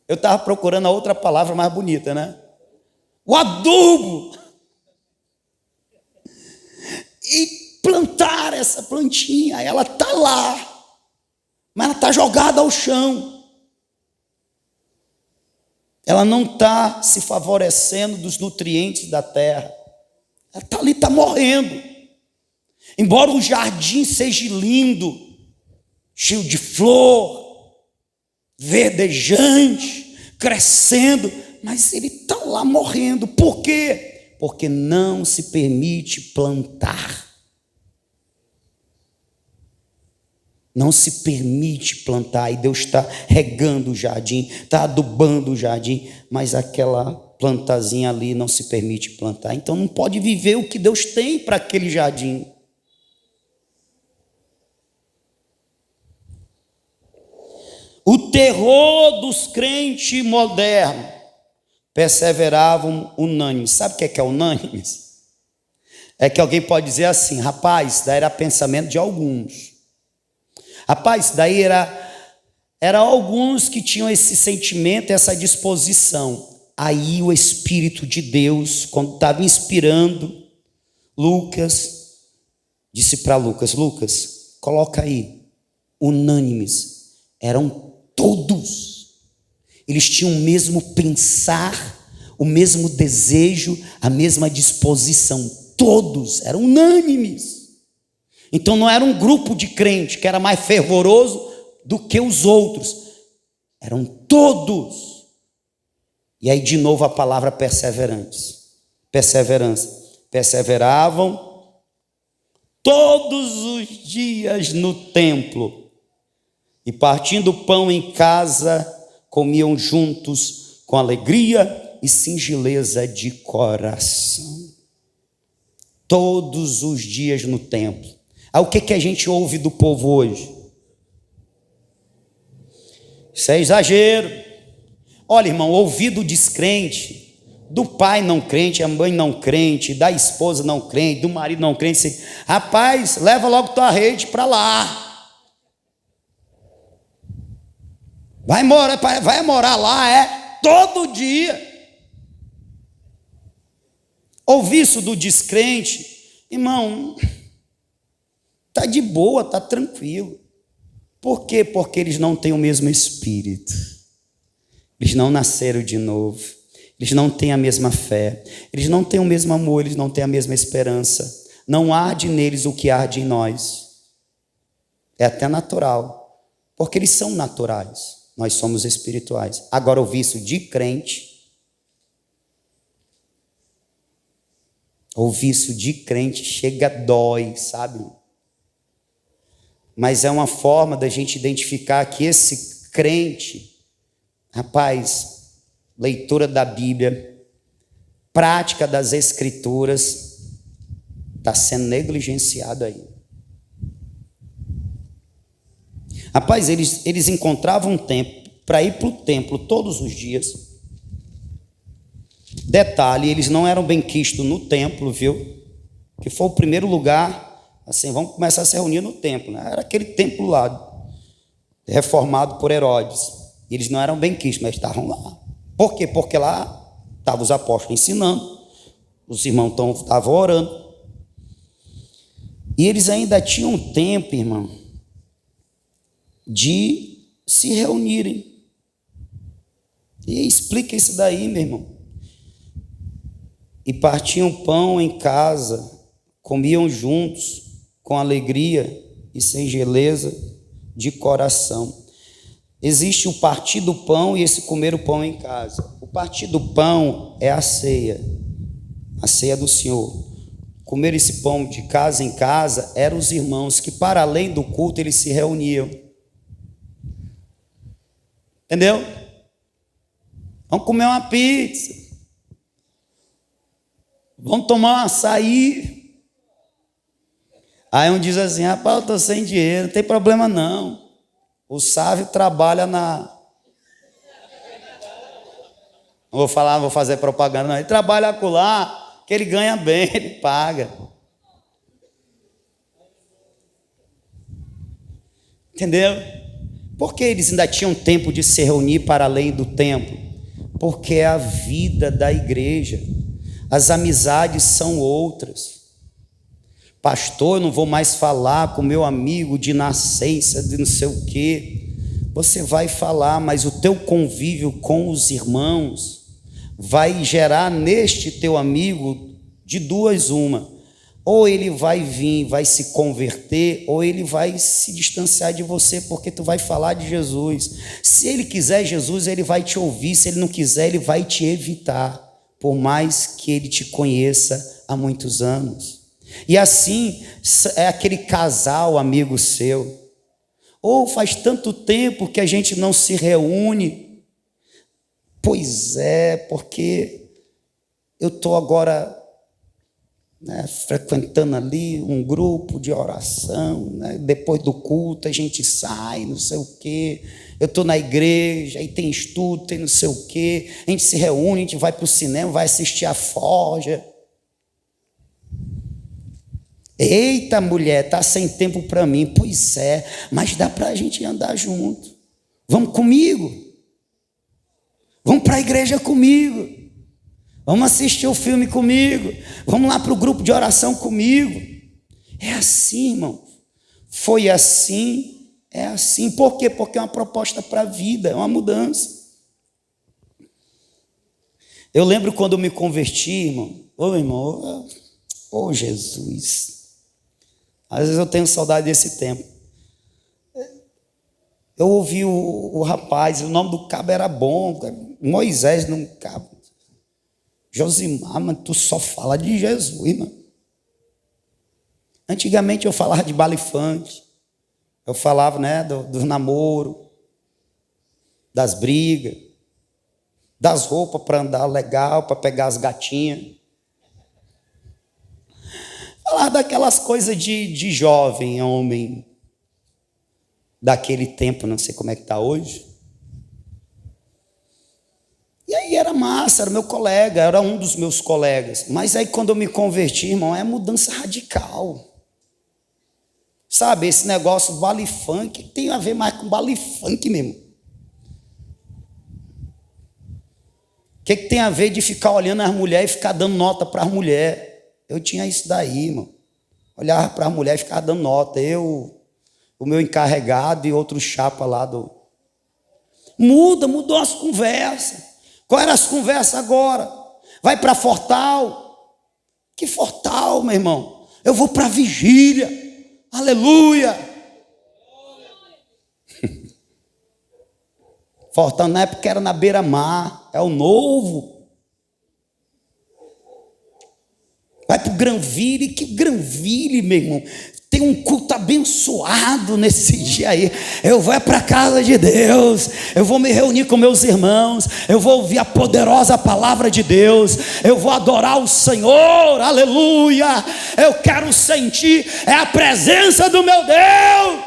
Eu estava procurando a outra palavra mais bonita, né? O adubo. E plantar essa plantinha, ela está lá, mas ela está jogada ao chão. Ela não está se favorecendo dos nutrientes da terra. Ela está ali, está morrendo. Embora o jardim seja lindo, cheio de flor, verdejante, crescendo, mas ele está lá morrendo. Por quê? Porque não se permite plantar. não se permite plantar, e Deus está regando o jardim, está adubando o jardim, mas aquela plantazinha ali não se permite plantar, então não pode viver o que Deus tem para aquele jardim. O terror dos crentes modernos perseveravam unânimes. Sabe o que é unânimes? É que alguém pode dizer assim: rapaz, daí era pensamento de alguns. Rapaz, daí era alguns que tinham esse sentimento, essa disposição. Aí o Espírito de Deus, quando estava inspirando Lucas, disse para Lucas: Lucas, coloca aí, unânimes, eram todos, eles tinham o mesmo pensar, o mesmo desejo, a mesma disposição, todos eram unânimes. Então não era um grupo de crente que era mais fervoroso do que os outros, eram todos. E aí de novo a palavra perseverança, perseveravam todos os dias no templo, e partindo o pão em casa, comiam juntos com alegria e singeleza de coração. Todos os dias no templo. Aí o que a gente ouve do povo hoje? Isso é exagero. Olha, irmão, ouvir do descrente, do pai não crente, a mãe não crente, da esposa não crente, do marido não crente, assim, rapaz, leva logo tua rede para lá. Vai morar lá, todo dia. Ouvir isso do descrente, irmão, está de boa, está tranquilo. Por quê? Porque eles não têm o mesmo espírito. Eles não nasceram de novo. Eles não têm a mesma fé. Eles não têm o mesmo amor, eles não têm a mesma esperança. Não arde neles o que arde em nós. É até natural, porque eles são naturais. Nós somos espirituais. Agora, ouvir isso de crente, chega, dói, sabe? Mas é uma forma da gente identificar que esse crente, rapaz, leitura da Bíblia, prática das Escrituras, está sendo negligenciado aí. Rapaz, eles encontravam um tempo para ir para o templo todos os dias. Detalhe, eles não eram bem quistos no templo, viu? Que foi o primeiro lugar, assim, vamos começar a se reunir no templo, né? Era aquele templo lá, reformado por Herodes. Eles não eram bem quistos, mas estavam lá. Por quê? Porque lá estavam os apóstolos ensinando, os irmãos estavam orando. E eles ainda tinham tempo, irmão, de se reunirem. E explica isso daí, meu irmão. E partiam pão em casa, comiam juntos, com alegria e singeleza de coração. Existe o partir do pão e esse comer o pão em casa. O partir do pão é a ceia do Senhor. Comer esse pão de casa em casa eram os irmãos que, para além do culto, eles se reuniam. Entendeu? Vamos comer uma pizza. Vamos tomar um açaí. Aí um diz assim: rapaz, eu estou sem dinheiro, não tem problema não. O Sávio trabalha na... Não vou fazer propaganda, não. Ele trabalha acolá, que ele ganha bem, ele paga. Entendeu? Por que eles ainda tinham tempo de se reunir para além do templo? Porque é a vida da igreja. As amizades são outras. Pastor, eu não vou mais falar com meu amigo de nascença, de não sei o quê. Você vai falar, mas o teu convívio com os irmãos vai gerar neste teu amigo de duas uma. Ou ele vai vir, vai se converter, ou ele vai se distanciar de você, porque tu vai falar de Jesus. Se ele quiser Jesus, ele vai te ouvir. Se ele não quiser, ele vai te evitar, por mais que ele te conheça há muitos anos. E assim, é aquele casal amigo seu, Ou faz tanto tempo que a gente não se reúne. Pois é, porque eu estou agora, né, frequentando ali um grupo de oração, né? Depois do culto a gente sai, não sei o quê. Eu estou na igreja, aí tem estudo, tem não sei o quê. A gente se reúne, a gente vai para o cinema, vai assistir a Forja. Eita, mulher, está sem tempo para mim. Pois é, mas dá para a gente andar junto. Vamos comigo. Vamos para a igreja comigo. Vamos assistir o filme comigo. Vamos lá para o grupo de oração comigo. É assim, irmão. Foi assim, é assim. Por quê? Porque é uma proposta para a vida, é uma mudança. Eu lembro quando eu me converti, irmão. Ô Jesus. Às vezes eu tenho saudade desse tempo. Eu ouvi o rapaz, o nome do cabo era bom, Moisés não cabo. Josimar, mas tu só fala de Jesus, mano. Antigamente eu falava de baile funk, eu falava, né, dos namoros, das brigas, das roupas para andar legal, para pegar as gatinhas. Falar daquelas coisas de jovem, homem, daquele tempo, não sei como é que está hoje. E aí era massa, era meu colega, era um dos meus colegas. Mas aí quando eu me converti, irmão, é mudança radical. Sabe, esse negócio baile funk tem a ver mais com baile funk mesmo. O que tem a ver de ficar olhando as mulheres e ficar dando nota para as mulheres? Eu tinha isso daí, irmão. Olhava para as mulheres e ficava dando nota. Eu, o meu encarregado e outro chapa lá do... Mudou as conversas. Qual eram as conversas agora? Vai para Fortal. Que Fortal, meu irmão? Eu vou para vigília. Aleluia. Fortal na época era na beira-mar. É o novo. Vai para o Granville, que Granville, meu irmão, tem um culto abençoado nesse dia aí. Eu vou para a casa de Deus, eu vou me reunir com meus irmãos, eu vou ouvir a poderosa palavra de Deus, eu vou adorar o Senhor, aleluia. Eu quero sentir a presença do meu Deus.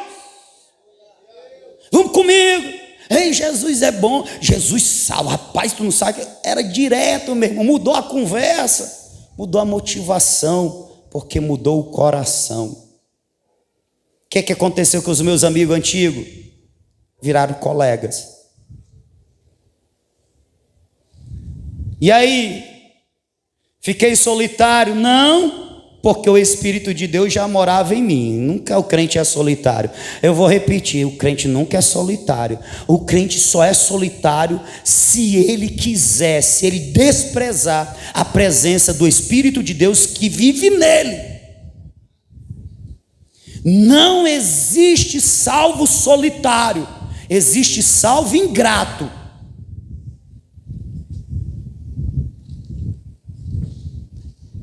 Vamos comigo. Ei, Jesus é bom, Jesus salva. Rapaz, tu não sabe, era direto, meu irmão, mudou a conversa. Mudou a motivação, porque mudou o coração. O que aconteceu com os meus amigos antigos? Viraram colegas. E aí? Fiquei solitário? Não, porque o Espírito de Deus já morava em mim. Nunca o crente é solitário. Eu vou repetir, o crente nunca é solitário. O crente só é solitário se ele quiser, se ele desprezar a presença do Espírito de Deus que vive nele. Não existe salvo solitário, existe salvo ingrato.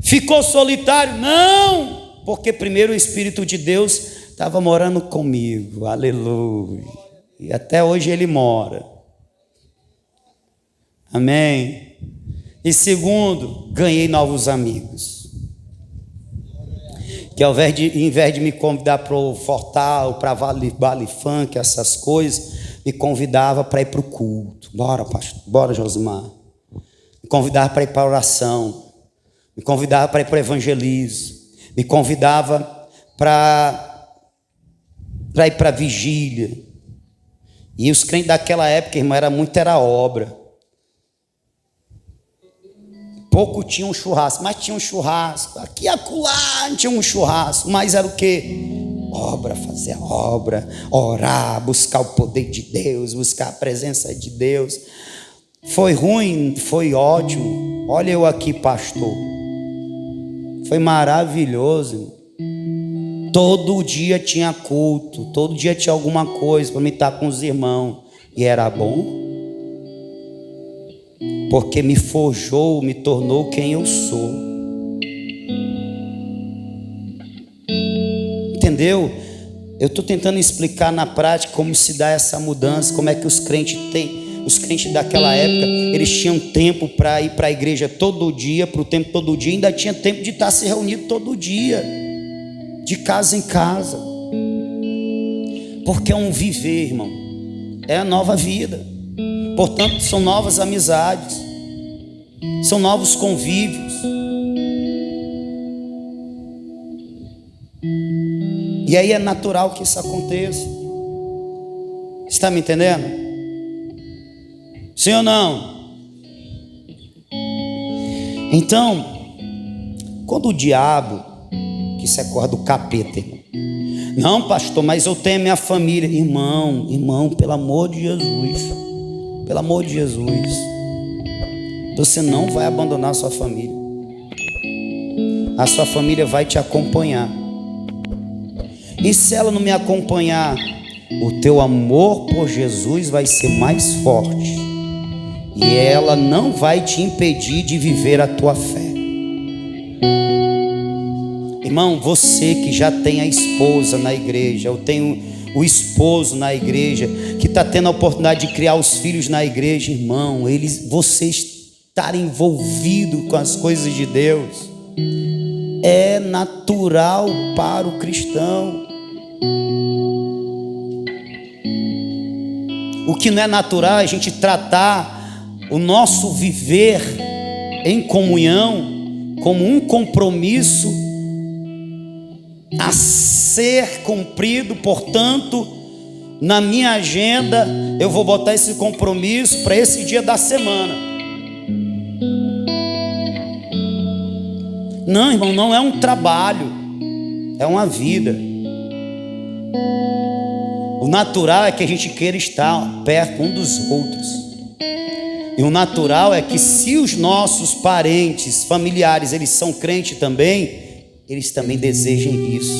Ficou solitário? Não, porque primeiro o Espírito de Deus estava morando comigo, aleluia, e até hoje ele mora, amém. E segundo, ganhei novos amigos, que ao invés de me convidar para o Fortal, para baile funk, essas coisas, me convidava para ir para o culto. Bora, pastor, bora, Josimar. Me convidava para ir para a oração, me convidava para ir para o evangelismo, me convidava para ir para a vigília. E os crentes daquela época, irmão, era obra. Pouco tinha um churrasco, mas tinha um churrasco. Aqui e acolá tinha um churrasco, mas era o quê? Obra, fazer a obra, orar, buscar o poder de Deus, buscar a presença de Deus. Foi ruim, foi ótimo. Olha eu aqui, pastor. Foi maravilhoso. Todo dia tinha culto, todo dia tinha alguma coisa para me estar com os irmãos. E era bom, porque me forjou, me tornou quem eu sou. Entendeu? Eu estou tentando explicar na prática como se dá essa mudança, como é que os crentes têm. Os crentes daquela época, eles tinham tempo para ir para a igreja todo dia, para o templo todo dia, ainda tinha tempo de estar se reunido todo dia, de casa em casa, porque é um viver, irmão, é a nova vida. Portanto, são novas amizades, são novos convívios. E aí é natural que isso aconteça. Está me entendendo? Sim ou não? Então, quando o diabo, que isso é coisa do capeta, irmão. Não, pastor, mas eu tenho minha família. Irmão, pelo amor de Jesus. Pelo amor de Jesus. Você não vai abandonar a sua família. A sua família vai te acompanhar. E se ela não me acompanhar, o teu amor por Jesus vai ser mais forte. E ela não vai te impedir de viver a tua fé. Irmão, você que já tem a esposa na igreja, eu tenho o esposo na igreja, que está tendo a oportunidade de criar os filhos na igreja, irmão, você estar envolvido com as coisas de Deus é natural para o cristão. O que não é natural é a gente tratar o nosso viver em comunhão como um compromisso a ser cumprido. Portanto, na minha agenda eu vou botar esse compromisso para esse dia da semana. Não, irmão, não é um trabalho, é uma vida. O natural é que a gente queira estar perto um dos outros. E o natural é que se os nossos parentes, familiares, eles são crentes também, eles também desejem isso.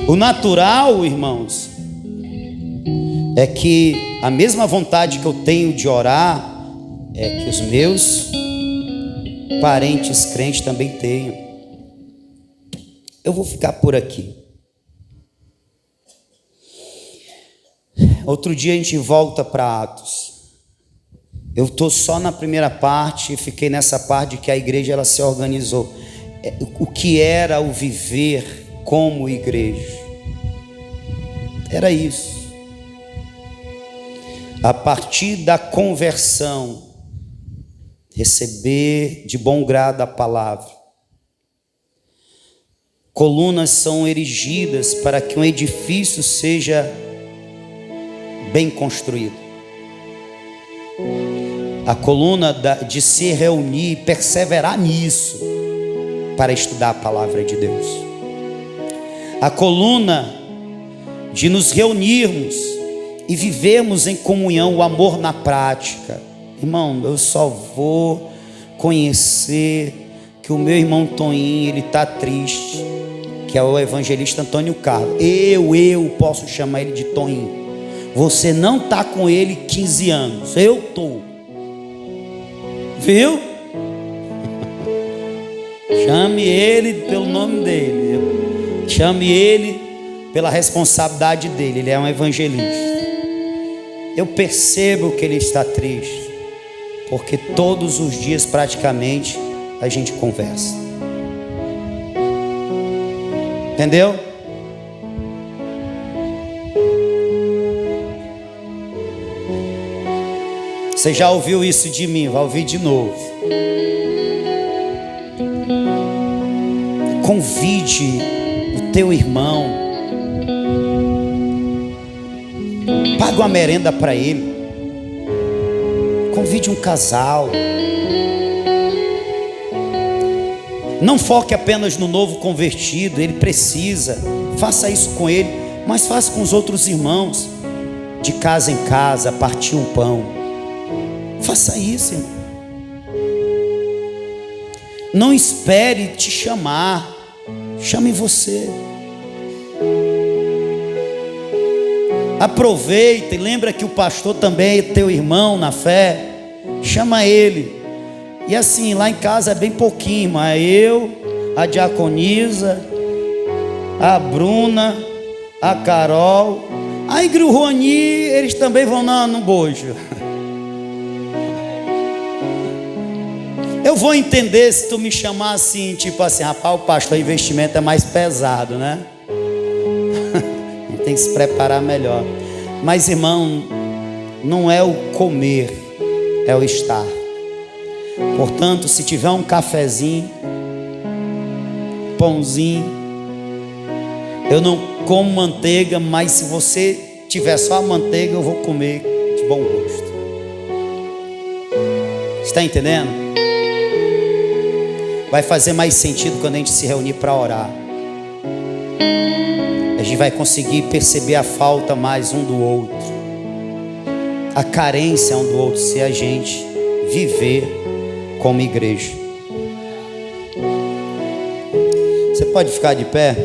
O natural, irmãos, é que a mesma vontade que eu tenho de orar, é que os meus parentes crentes também tenham. Eu vou ficar por aqui. Outro dia a gente volta para Atos. Eu estou só na primeira parte, fiquei nessa parte de que a igreja ela se organizou. O que era o viver como igreja? Era isso. A partir da conversão, receber de bom grado a palavra. Colunas são erigidas para que um edifício seja bem construído. A coluna de se reunir e perseverar nisso para estudar a palavra de Deus. A coluna de nos reunirmos e vivermos em comunhão o amor na prática. Irmão, eu só vou conhecer que o meu irmão Toninho, ele está triste, que é o evangelista Antônio Carlos. Eu posso chamar ele de Toninho. Você não está com ele 15 anos, eu estou. Viu? Chame ele pelo nome dele. Chame ele pela responsabilidade dele. Ele é um evangelista. Eu percebo que ele está triste, porque todos os dias praticamente a gente conversa. Entendeu? Você já ouviu isso de mim, vai ouvir de novo. Convide o teu irmão. Paga uma merenda para ele. Convide um casal. Não foque apenas no novo convertido, ele precisa. Faça isso com ele, mas faça com os outros irmãos. De casa em casa, partir um pão. Faça isso, irmão. Não espere te chamar. Chame você. Aproveita e lembra que o pastor também é teu irmão na fé. Chama ele. E assim, lá em casa é bem pouquinho, mas eu, a diaconisa a Bruna, a Carol, a Ingrid e o Rony, eles também vão no bojo. Eu vou entender se tu me chamar assim, tipo assim, rapaz, o pastor, o investimento é mais pesado, né? Tem que se preparar melhor. Mas, irmão, não é o comer, é o estar. Portanto, se tiver um cafezinho, pãozinho, eu não como manteiga, mas se você tiver só a manteiga, eu vou comer de bom gosto. Está entendendo? Vai fazer mais sentido quando a gente se reunir para orar. A gente vai conseguir perceber a falta mais um do outro, a carência um do outro, se a gente viver como igreja. Você pode ficar de pé?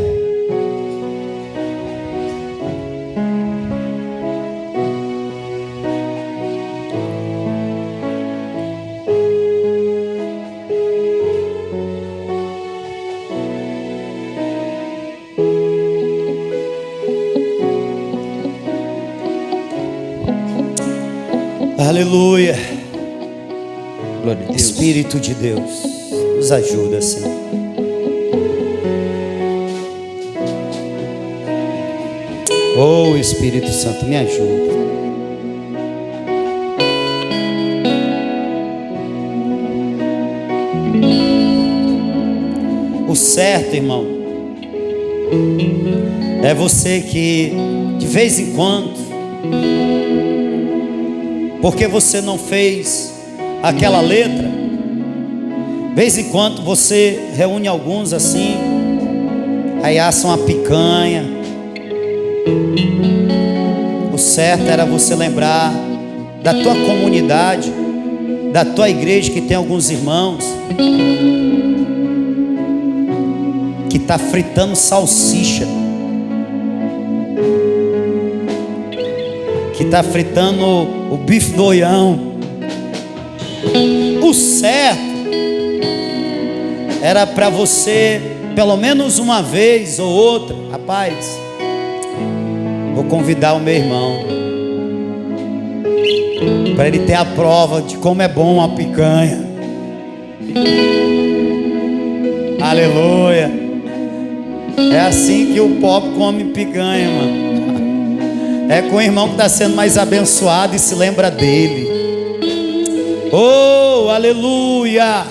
Aleluia. Glória a Deus. Espírito de Deus, nos ajuda, Senhor. Oh, Espírito Santo, me ajuda. O certo, irmão, é você que de vez em quando, porque você não fez aquela letra, de vez em quando você reúne alguns assim, aí assa uma picanha. O certo era você lembrar da tua comunidade, da tua igreja, que tem alguns irmãos que está fritando salsicha, que está fritando o bife do oião. O certo era para você, pelo menos uma vez ou outra, rapaz, vou convidar o meu irmão para ele ter a prova de como é bom uma picanha. Aleluia. É assim que o pobre come picanha, mano. É com o irmão que está sendo mais abençoado e se lembra dele. Oh, aleluia.